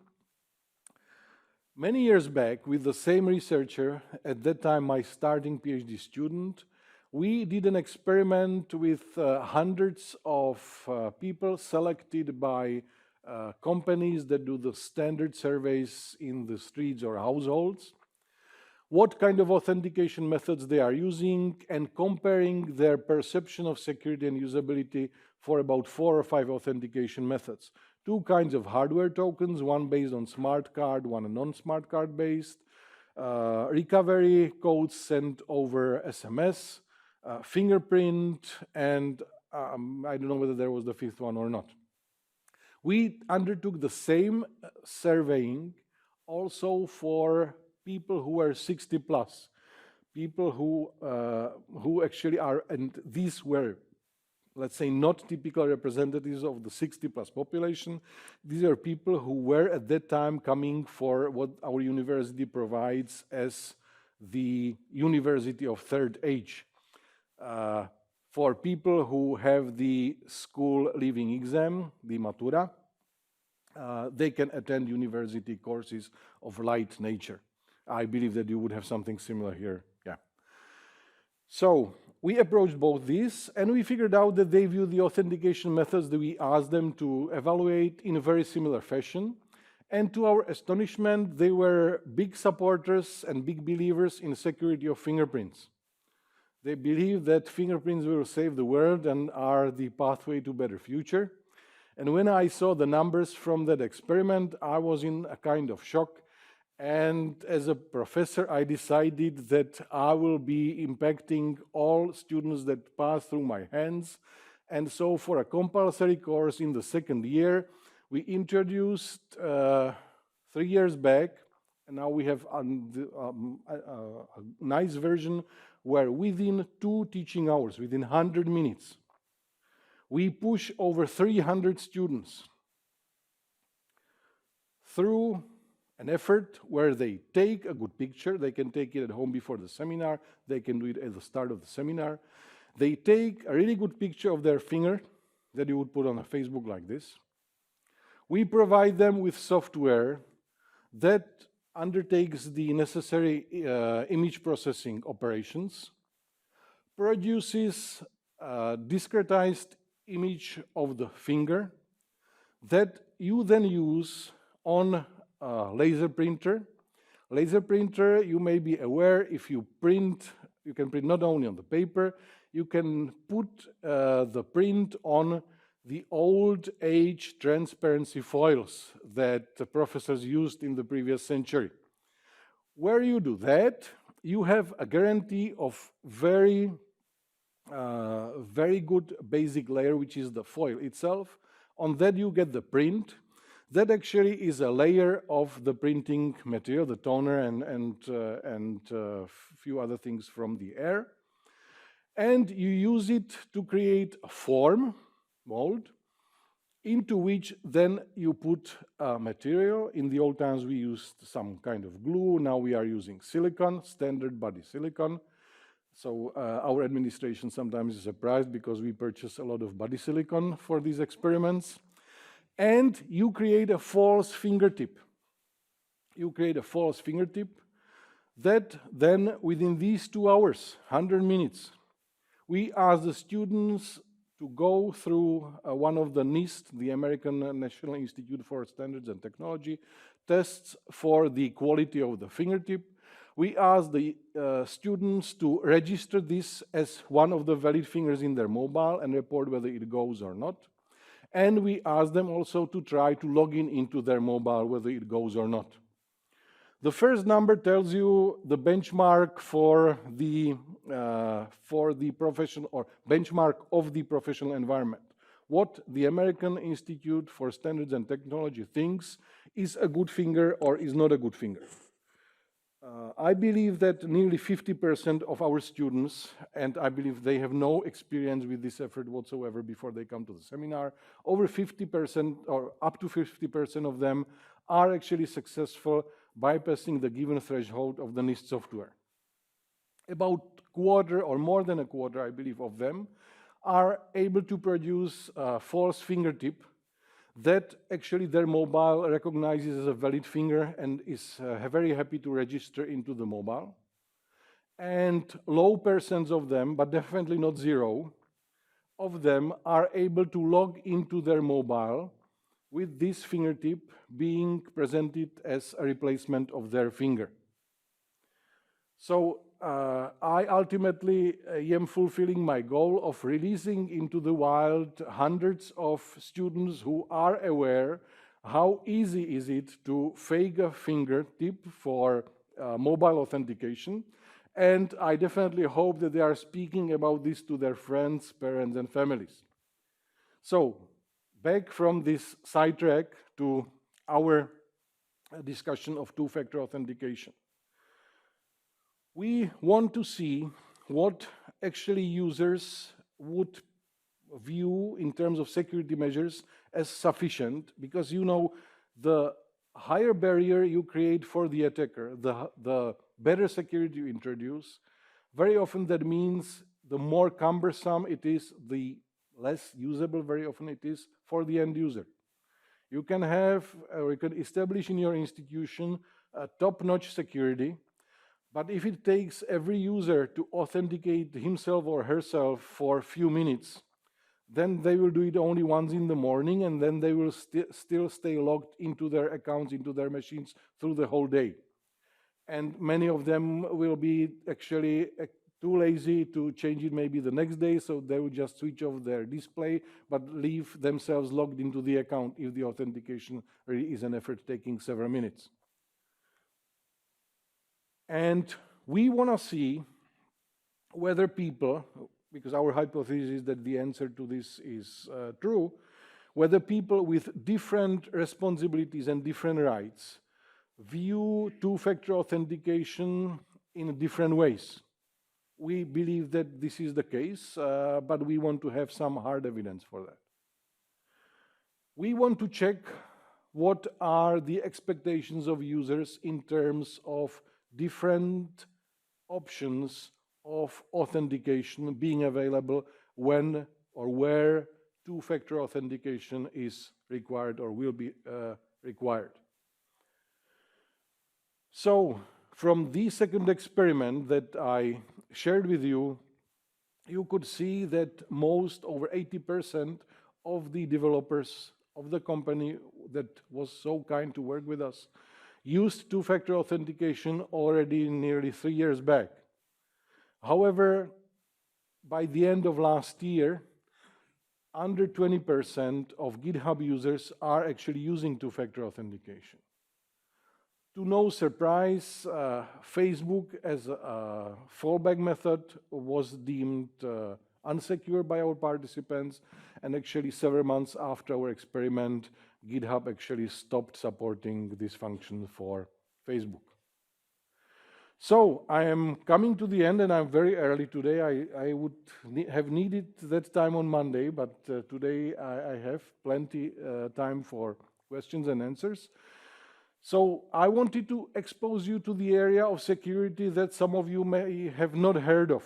Many years back, with the same researcher, at that time my starting PhD student, we did an experiment with hundreds of people selected by companies that do the standard surveys in the streets or households, what kind of authentication methods they are using, and comparing their perception of security and usability for about 4 or 5 authentication methods. 2 kinds of hardware tokens, one based on smart card, one non-smart card based, recovery codes sent over SMS, fingerprint, and I don't know whether there was the 5th one or not. We undertook the same surveying also for people who were 60 plus, people who actually are, and these were, let's say, not typical representatives of the 60 plus population. These are people who were at that time coming for what our university provides as the university of third age. For people who have the school leaving exam, the matura, they can attend university courses of light nature. I believe that you would have something similar here, yeah. So we approached both these, and we figured out that they view the authentication methods that we asked them to evaluate in a very similar fashion. And to our astonishment, they were big supporters and big believers in the security of fingerprints. They believe that fingerprints will save the world and are the pathway to a better future. And when I saw the numbers from that experiment, I was in a kind of shock. And as a professor, I decided that I will be impacting all students that pass through my hands. And so for a compulsory course in the 2nd year, we introduced 3 years back, and now we have a nice version where within 2 teaching hours, within 100 minutes, we push over 300 students through an effort where they take a good picture. They can take it at home before the seminar. They can do it at the start of the seminar. They take a really good picture of their finger that you would put on a Facebook like this. We provide them with software that undertakes the necessary image processing operations, produces a discretized image of the finger that you then use on a laser printer. Laser printer, you may be aware, if you print, you can print not only on the paper, you can put the print on the old age transparency foils that the professors used in the previous century. Where you do that, you have a guarantee of very good basic layer, which is the foil itself. On that you get the print. That actually is a layer of the printing material, the toner and a few other things from the air. And you use it to create a form, mold, into which then you put material. In the old times we used some kind of glue. Now we are using silicon, standard body silicon. So our administration sometimes is surprised because we purchase a lot of body silicon for these experiments. And you create a false fingertip. You create a false fingertip that then within these 2 hours, 100 minutes, we ask the students to go through one of the NIST, the American National Institute for Standards and Technology, tests for the quality of the fingertip. We ask the students to register this as one of the valid fingers in their mobile and report whether it goes or not. And we ask them also to try to log in into their mobile, whether it goes or not. The first number tells you the benchmark for the professional, or benchmark of the professional environment. What the American Institute for Standards and Technology thinks is a good finger or is not a good finger. I believe that nearly 50% of our students, and I believe they have no experience with this effort whatsoever before they come to the seminar, over 50% or up to 50% of them are actually successful bypassing the given threshold of the NIST software. About a quarter or more than a quarter, I believe, of them are able to produce a false fingertip that actually their mobile recognizes as a valid finger and is very happy to register into the mobile. And low percents of them, but definitely not zero, of them are able to log into their mobile with this fingertip being presented as a replacement of their finger. So I ultimately am fulfilling my goal of releasing into the wild hundreds of students who are aware how easy is it to fake a fingertip for mobile authentication. And I definitely hope that they are speaking about this to their friends, parents, and families. So back from this sidetrack to our discussion of two-factor authentication. We want to see what actually users would view in terms of security measures as sufficient, because you know the higher barrier you create for the attacker, the better security you introduce. Very often that means the more cumbersome it is, the less usable very often it is for the end user. You can have, or you can establish in your institution a top-notch security, but if it takes every user to authenticate himself or herself for a few minutes, then they will do it only once in the morning, and then they will still stay logged into their accounts, into their machines through the whole day. And many of them will be actually too lazy to change it maybe the next day, so they will just switch off their display, but leave themselves logged into the account if the authentication really is an effort taking several minutes. And we want to see whether people, because our hypothesis is that the answer to this is true, whether people with different responsibilities and different rights view two-factor authentication in different ways. We believe that this is the case, but we want to have some hard evidence for that. We want to check what are the expectations of users in terms of different options of authentication being available when or where two-factor authentication is required or will be required. So, from the second experiment that I shared with you, you could see that over 80% of the developers of the company that was so kind to work with us used two-factor authentication already nearly 3 years back. However, by the end of last year, under 20% of GitHub users are actually using two-factor authentication. To no surprise, Facebook as a fallback method was deemed unsecure by our participants, and actually several months after our experiment, GitHub actually stopped supporting this function for Facebook. So I am coming to the end, and I'm very early today. I would have needed that time on Monday, but today I have plenty time for questions and answers. So I wanted to expose you to the area of security that some of you may have not heard of,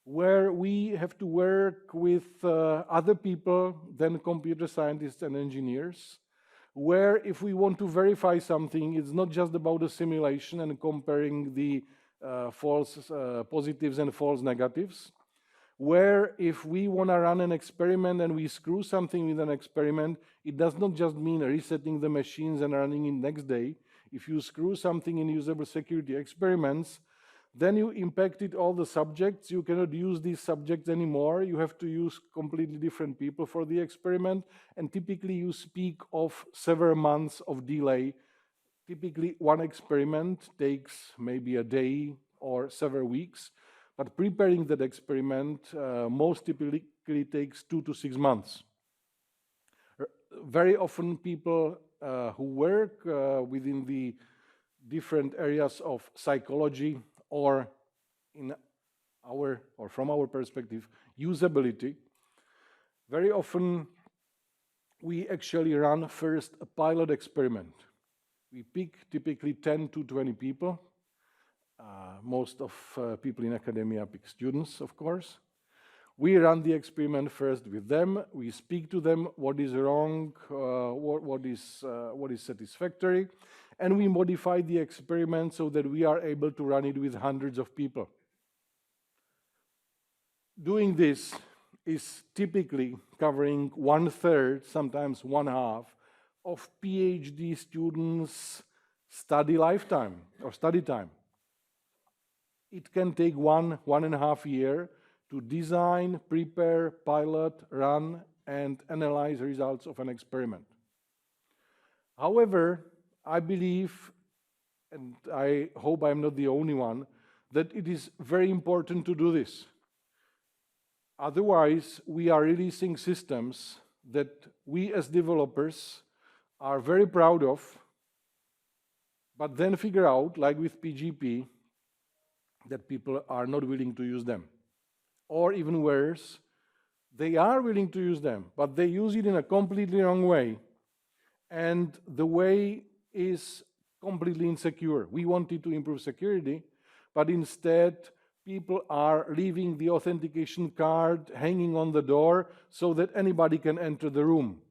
where we have to work with other people than computer scientists and engineers, where if we want to verify something, it's not just about a simulation and comparing the false positives and false negatives, where if we want to run an experiment and we screw something with an experiment, it does not just mean resetting the machines and running it next day. If you screw something in usable security experiments, then you impacted all the subjects. You cannot use these subjects anymore. You have to use completely different people for the experiment. And typically you speak of several months of delay. Typically one experiment takes maybe a day or several weeks. But preparing that experiment most typically takes 2 to 6 months. Very often people who work within the different areas of psychology or from our perspective, usability, very often we actually run first a pilot experiment. We pick typically 10 to 20 people. Most of people in academia pick students, of course. We run the experiment first with them. We speak to them what is wrong, what is satisfactory, and we modify the experiment so that we are able to run it with hundreds of people. Doing this is typically covering 1/3, sometimes 1/2, of PhD students' study lifetime or study time. It can take 1.5 years to design, prepare, pilot, run, and analyze results of an experiment. However, I believe, and I hope I'm not the only one, that it is very important to do this. Otherwise, we are releasing systems that we as developers are very proud of, but then figure out, like with PGP, that people are not willing to use them. Or even worse, they are willing to use them, but they use it in a completely wrong way. And the way is completely insecure. We wanted to improve security, but instead people are leaving the authentication card hanging on the door so that anybody can enter the room.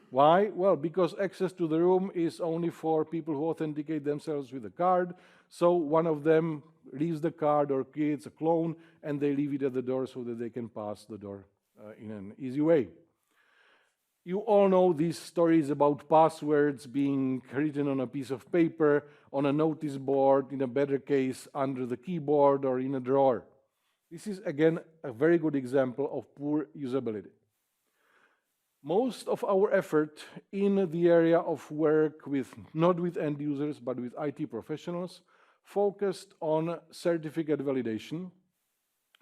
Why? Well, because access to the room is only for people who authenticate themselves with a card. So one of them leaves the card or creates a clone, and they leave it at the door so that they can pass the door in an easy way. You all know these stories about passwords being written on a piece of paper, on a notice board, in a better case, under the keyboard or in a drawer. This is, again, a very good example of poor usability. Most of our effort in the area of work with, not with end users, but with IT professionals, focused on certificate validation,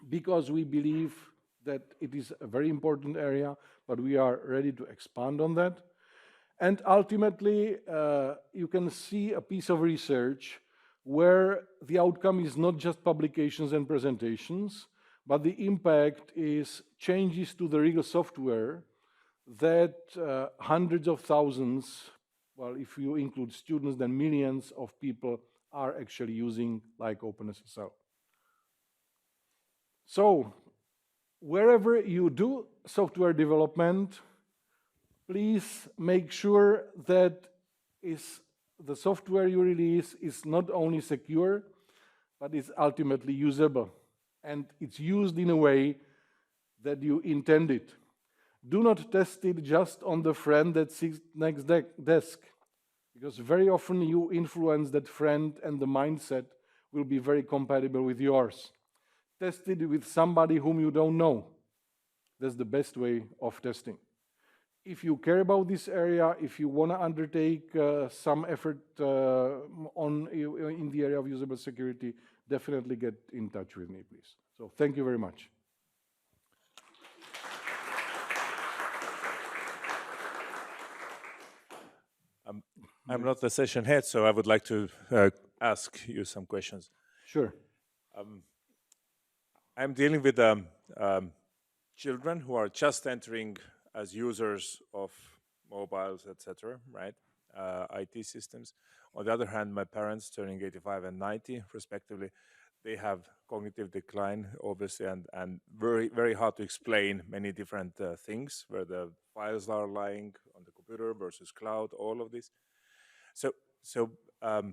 because we believe that it is a very important area, but we are ready to expand on that. And ultimately, you can see a piece of research where the outcome is not just publications and presentations, but the impact is changes to the real software that hundreds of thousands, well, if you include students, then millions of people are actually using like OpenSSL. So wherever you do software development, please make sure that the software you release is not only secure, but it's ultimately usable. And it's used in a way that you intended. Do not test it just on the friend that sits next desk, because very often you influence that friend and the mindset will be very compatible with yours. Test it with somebody whom you don't know. That's the best way of testing. If you care about this area, if you want to undertake some effort in the area of usable security, definitely get in touch with me, please. So thank you very much. I'm not the session head, so I would like to ask you some questions. Sure. I'm dealing with children who are just entering as users of mobiles, etc., right? IT systems. On the other hand, my parents, turning 85 and 90, respectively, they have cognitive decline, obviously, and very, very hard to explain many different things, where the files are lying on the computer versus cloud, all of this. So a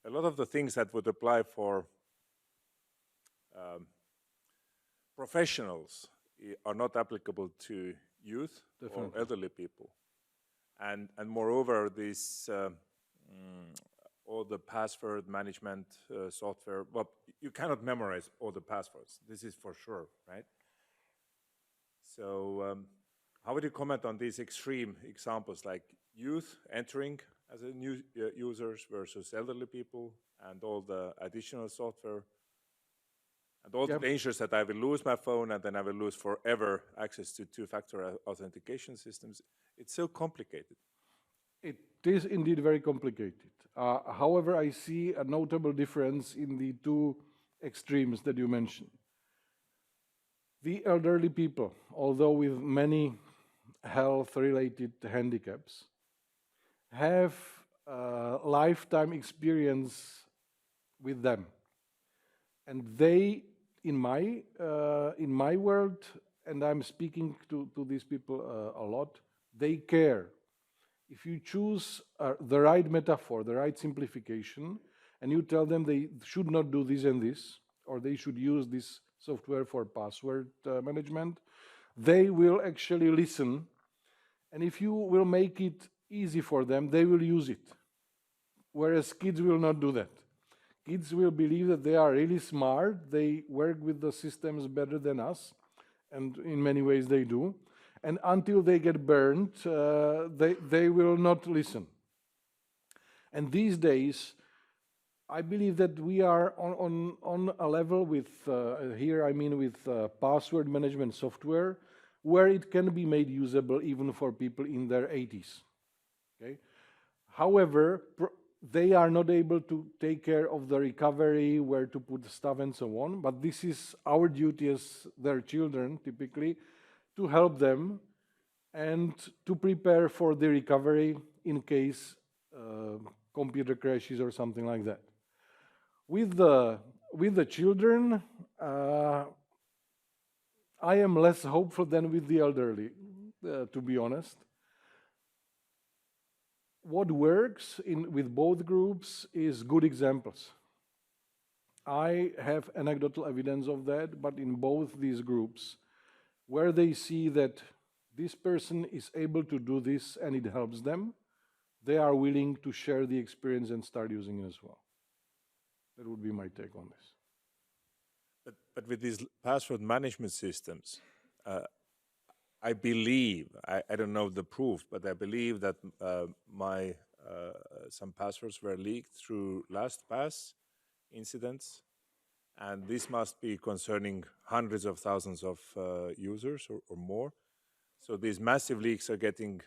lot of the things that would apply for professionals are not applicable to youth or elderly people. And moreover, this all the password management software, well, you cannot memorize all the passwords. This is for sure, right? So how would you comment on these extreme examples, like youth entering as a new users versus elderly people, and all the additional software, and all the dangers that I will lose my phone and then I will lose forever access to two-factor authentication systems? It's so complicated. It is indeed very complicated. However, I see a notable difference in the two extremes that you mentioned. The elderly people, although with many health-related handicaps, have lifetime experience with them. And they, in my world, and I'm speaking to these people a lot, they care. If you choose the right metaphor, the right simplification, and you tell them they should not do this and this, or they should use this software for password management, they will actually listen. And if you will make it easy for them, they will use it. Whereas kids will not do that. Kids will believe that they are really smart, they work with the systems better than us, and in many ways they do. And until they get burned, they will not listen. And these days, I believe that we are on a level with, here I mean with password management software, where it can be made usable even for people in their 80s. Okay? However, they are not able to take care of the recovery, where to put the stuff and so on, but this is our duty as their children, typically, to help them and to prepare for the recovery in case computer crashes or something like that. With the children, I am less hopeful than with the elderly, to be honest. What works with both groups is good examples. I have anecdotal evidence of that, but in both these groups, where they see that this person is able to do this and it helps them, they are willing to share the experience and start using it as well. That would be my take on this. But with these password management systems, I believe, I don't know the proof, but I believe that my some passwords were leaked through LastPass incidents, and this must be concerning hundreds of thousands of users or more. So these massive leaks are getting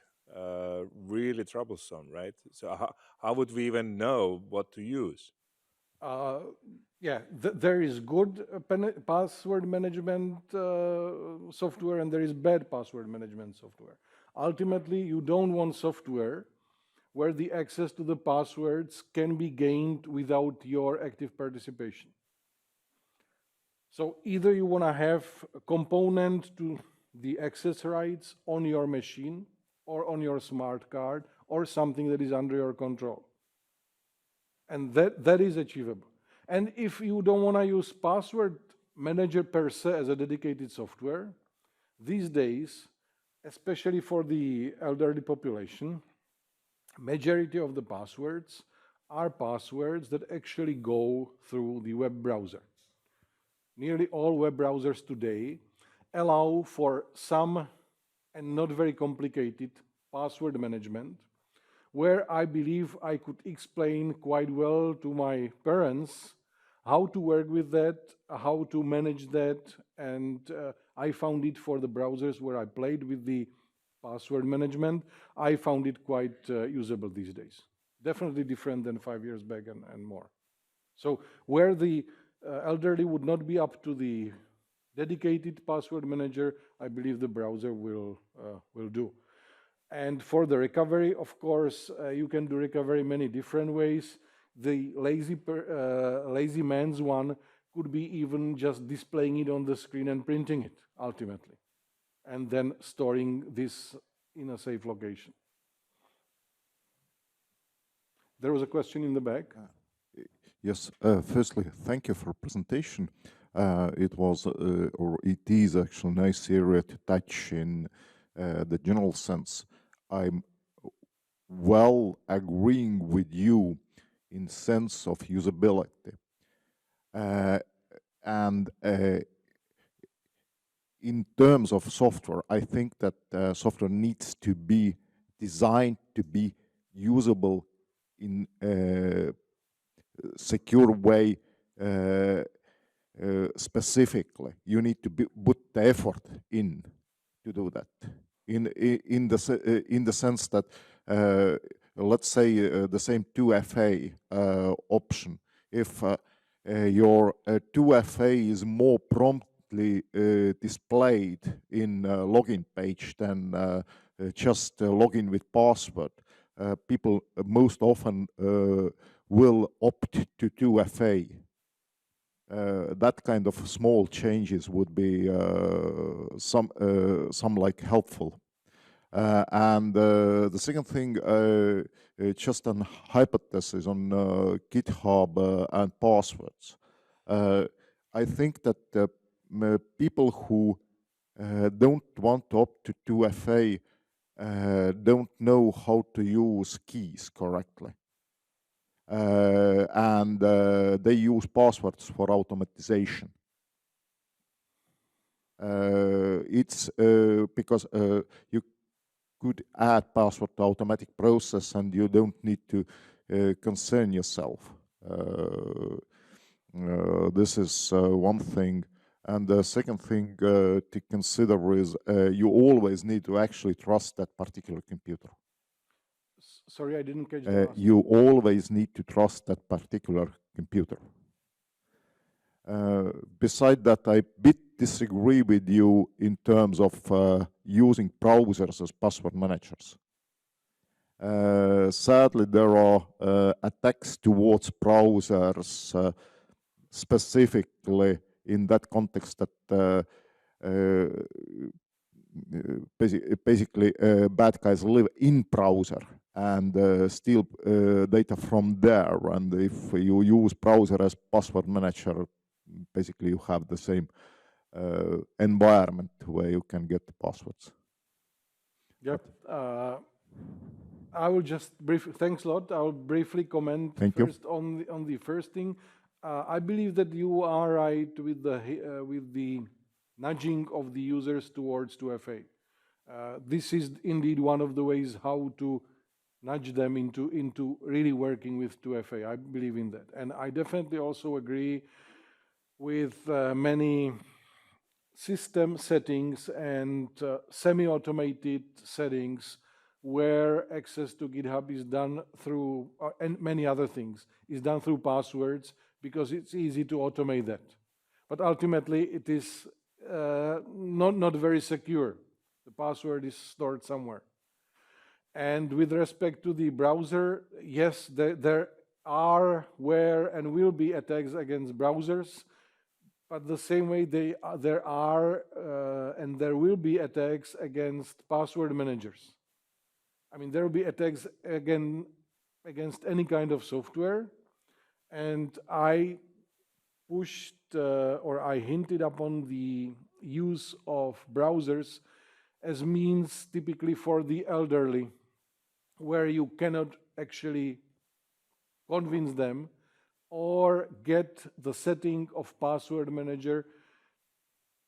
really troublesome, right? So how would we even know what to use? There is good password management software and there is bad password management software. Ultimately, you don't want software where the access to the passwords can be gained without your active participation. So either you want to have a component to the access rights on your machine or on your smart card or something that is under your control. And that is achievable. And if you don't want to use password manager per se as a dedicated software, these days, especially for the elderly population, majority of the passwords are passwords that actually go through the web browser. Nearly all web browsers today allow for some and not very complicated password management, where I believe I could explain quite well to my parents how to work with that, how to manage that, and I found it for the browsers where I played with the password management, I found it quite usable these days. Definitely different than 5 years back and more. So where the elderly would not be up to the dedicated password manager, I believe the browser will do. And for the recovery, of course, you can do recovery many different ways. The lazy man's one could be even just displaying it on the screen and printing it, ultimately, and then storing this in a safe location. There was a question in the back. Yes, firstly, thank you for presentation. It was, or it is actually a nice area to touch in the general sense. I'm well agreeing with you in sense of usability. And in terms of software, I think that software needs to be designed to be usable in a secure way. Specifically, you need to put the effort in to do that. In the sense that, let's say, the same 2FA option. If your 2FA is more promptly displayed in login page than just login with password, people most often will opt to 2FA. That kind of small changes would be some like helpful. And the second thing, just an hypothesis on GitHub and passwords. I think that people who don't want to opt to 2FA don't know how to use keys correctly. And they use passwords for automatization. It's because you could add password to automatic process and you don't need to concern yourself. This is one thing. And the second thing to consider is you always need to actually trust that particular computer. Sorry, I didn't catch the last. You always need to trust that particular computer. Beside that, I bit disagree with you in terms of using browsers as password managers. Sadly, there are attacks towards browsers specifically in that context that basically bad guys live in browser and steal data from there. And if you use browser as password manager, basically you have the same environment where you can get the passwords. Yep. I will just briefly, thanks a lot. I will briefly comment first on the first thing. I believe that you are right with the nudging of the users towards 2FA. This is indeed one of the ways how to nudge them into really working with 2FA. I believe in that. And I definitely also agree with many system settings and semi-automated settings where access to GitHub is done through, and many other things, is done through passwords because it's easy to automate that. But ultimately, it is not very secure. The password is stored somewhere. And with respect to the browser, yes, there are, were, and will be attacks against browsers, but the same way there are and there will be attacks against password managers. I mean, there will be attacks against any kind of software, and I pushed or I hinted upon the use of browsers as means typically for the elderly, where you cannot actually convince them or get the setting of password manager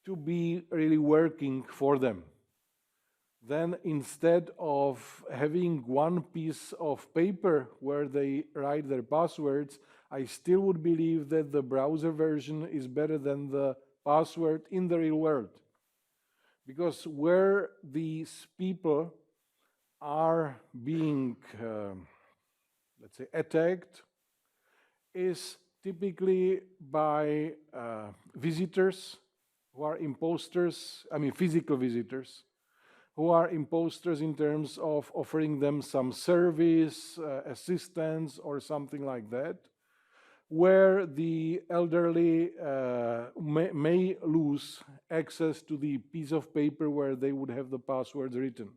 to be really working for them. Then instead of having one piece of paper where they write their passwords, I still would believe that the browser version is better than the password in the real world. Because where these people are being, let's say, attacked is typically by visitors who are imposters, I mean physical visitors, who are imposters in terms of offering them some service, assistance, or something like that, where the elderly may lose access to the piece of paper where they would have the passwords written.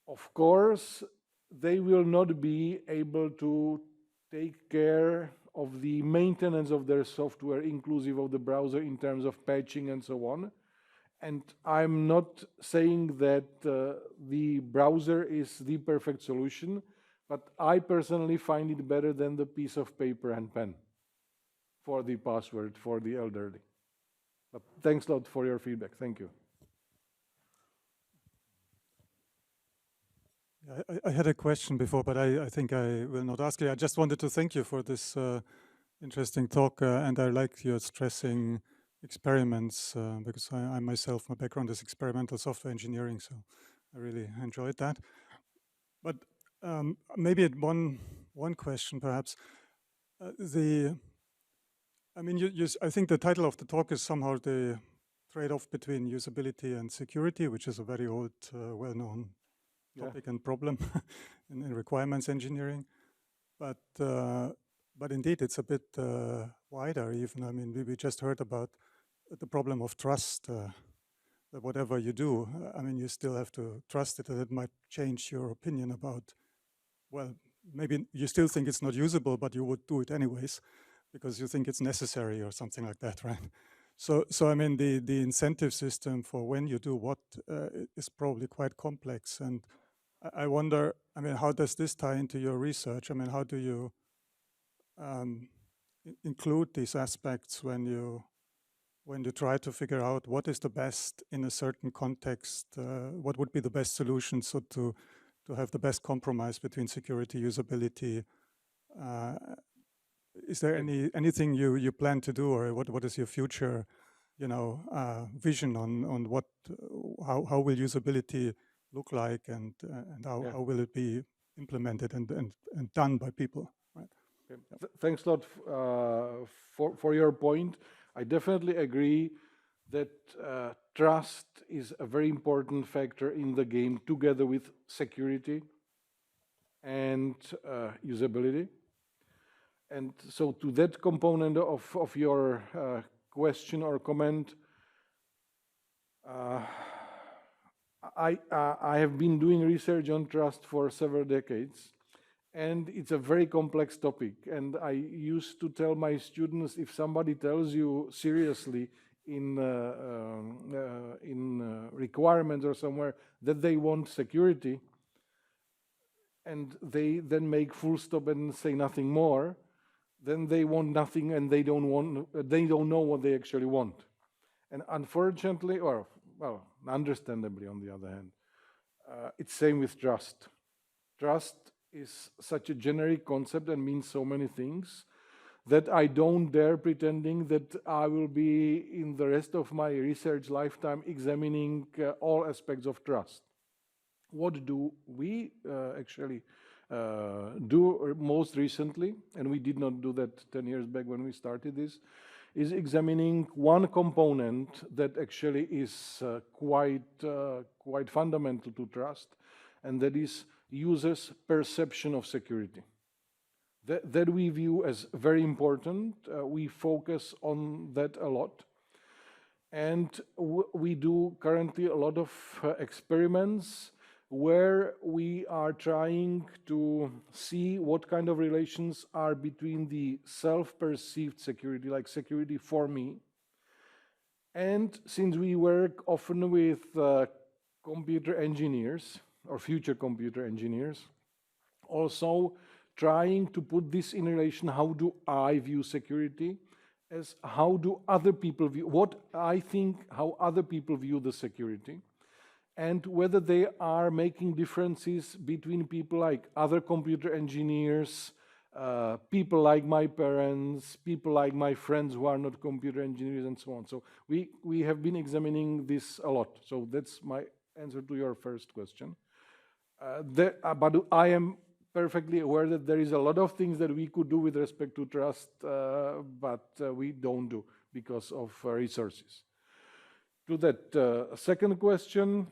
Of course, they will not be able to take care of the maintenance of their software, inclusive of the browser, in terms of patching and so on. And I'm not saying that the browser is the perfect solution, but I personally find it better than the piece of paper and pen for the password for the elderly. But thanks a lot for your feedback. Thank you. I had a question before, but I think I will not ask you. I just wanted to thank you for this interesting talk, and I like your stressing experiments because I myself, my background is experimental software engineering, so I really enjoyed that. But maybe one question perhaps. I mean, I think the title of the talk is somehow the trade-off between usability and security, which is a very old, well-known topic and problem in requirements engineering. But indeed, it's a bit wider even. I mean, we just heard about the problem of trust, that whatever you do, I mean, you still have to trust it, and it might change your opinion about, well, maybe you still think it's not usable, but you would do it anyways because you think it's necessary or something like that, right? So I mean, the incentive system for when you do what is probably quite complex. And I wonder, I mean, how does this tie into your research? I mean, how do you include these aspects when you try to figure out what is the best in a certain context, what would be the best solution so to have the best compromise between security, usability? Is there anything you plan to do, or what is your future, vision on what how will usability look like, and how will it be implemented and done by people? Right. Okay. Thanks a lot for your point. I definitely agree that trust is a very important factor in the game, together with security and usability. And so to that component of your question or comment, I have been doing research on trust for several decades, and it's a very complex topic. And I used to tell my students, if somebody tells you seriously in requirements or somewhere that they want security, and they then make full stop and say nothing more, then they want nothing, and they don't know what they actually want. And unfortunately, or well, understandably on the other hand, it's same with trust. Trust is such a generic concept and means so many things that I don't dare pretending that I will be in the rest of my research lifetime examining all aspects of trust. What do we actually do most recently, and we did not do that 10 years back when we started this, is examining one component that actually is quite fundamental to trust, and that is users' perception of security. That we view as very important. We focus on that a lot. And we do currently a lot of experiments where we are trying to see what kind of relations are between the self-perceived security, like security for me. And since we work often with computer engineers or future computer engineers, also trying to put this in relation, how do I view security, as how do other people view, what I think, how other people view the security, and whether they are making differences between people like other computer engineers, people like my parents, people like my friends who are not computer engineers, and so on. So we have been examining this a lot. So that's my answer to your first question. But I am perfectly aware that there is a lot of things that we could do with respect to trust, but we don't do because of resources. To that second question,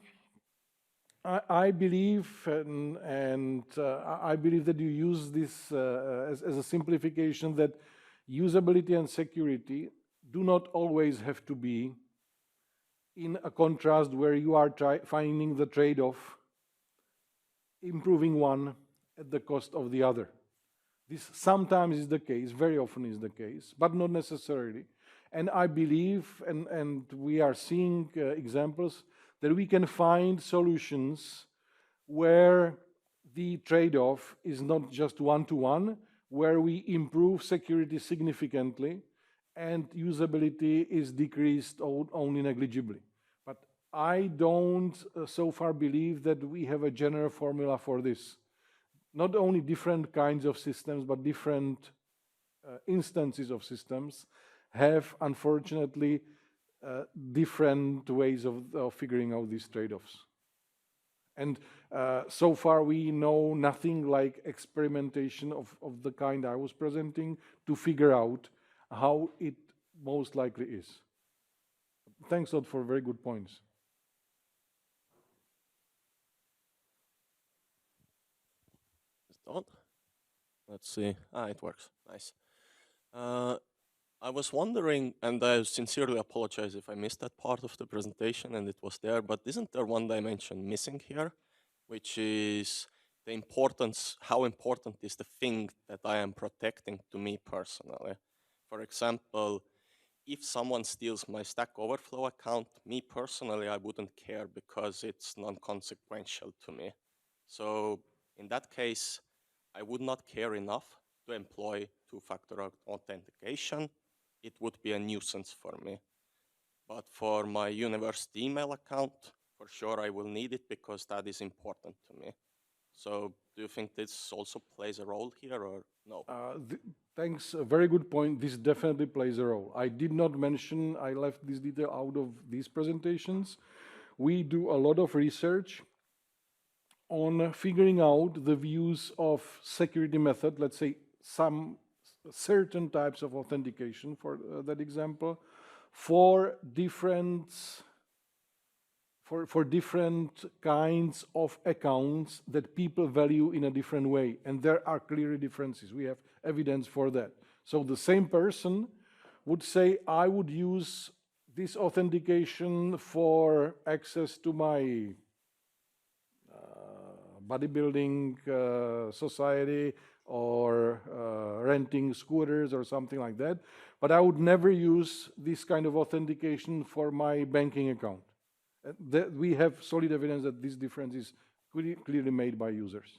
I believe, and I believe that you use this as a simplification, that usability and security do not always have to be in a contrast where you are finding the trade-off, improving one at the cost of the other. This sometimes is the case, very often is the case, but not necessarily. And I believe, and we are seeing examples, that we can find solutions where the trade-off is not just one-to-one, where we improve security significantly and usability is decreased only negligibly. But I don't so far believe that we have a general formula for this. Not only different kinds of systems, but different instances of systems have, unfortunately, different ways of figuring out these trade-offs. And so far we know nothing like experimentation of the kind I was presenting to figure out how it most likely is. Thanks a lot for very good points. Let's see. It works. Nice. I was wondering, and I sincerely apologize if I missed that part of the presentation and it was there, but isn't there one dimension missing here, which is the importance, how important is the thing that I am protecting to me personally? For example, if someone steals my Stack Overflow account, me personally, I wouldn't care because it's non-consequential to me. So in that case, I would not care enough to employ two-factor authentication. It would be a nuisance for me. But for my university email account, for sure I will need it because that is important to me. So do you think this also plays a role here or no? Thanks, a very good point. This definitely plays a role. I did not mention, I left this detail out of these presentations. We do a lot of research on figuring out the views of security method, let's say some certain types of authentication, for that example, for different kinds of accounts that people value in a different way. And there are clear differences. We have evidence for that. So the same person would say, I would use this authentication for access to my bodybuilding society or renting scooters or something like that. But I would never use this kind of authentication for my banking account. We have solid evidence that this difference is clearly made by users.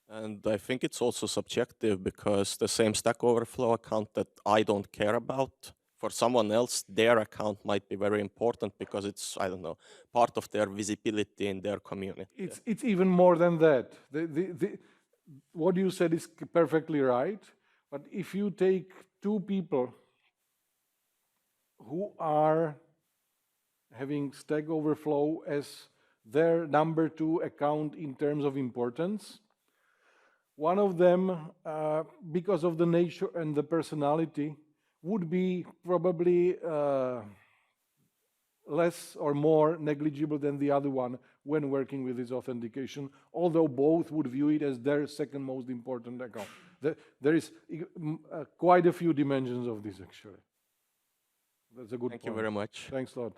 And I think it's also subjective because the same Stack Overflow account that I don't care about, for someone else, their account might be very important because it's, I don't know, part of their visibility in their community. It's even more than that. What you said is perfectly right. But if you take two people who are having Stack Overflow as their number 2 account in terms of importance, one of them, because of the nature and the personality, would be probably less or more negligible than the other one when working with this authentication, although both would view it as their second most important account. There is quite a few dimensions of this, actually. That's a good point. Thank you very much. Thanks a lot.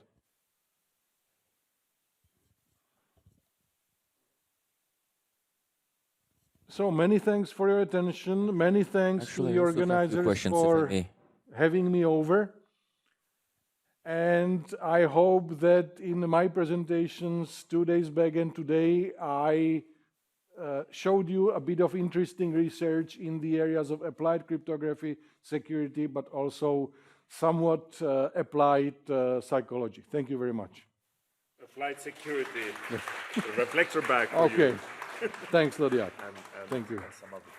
So many thanks for your attention. Many thanks to the organizers for having me over. And I hope that in my presentations 2 days back and today, I showed you a bit of interesting research in the areas of applied cryptography, security, but also somewhat applied psychology. Thank you very much. Applied security, the reflector bag. Okay. Thanks, Lodiak. Thank you. Some of the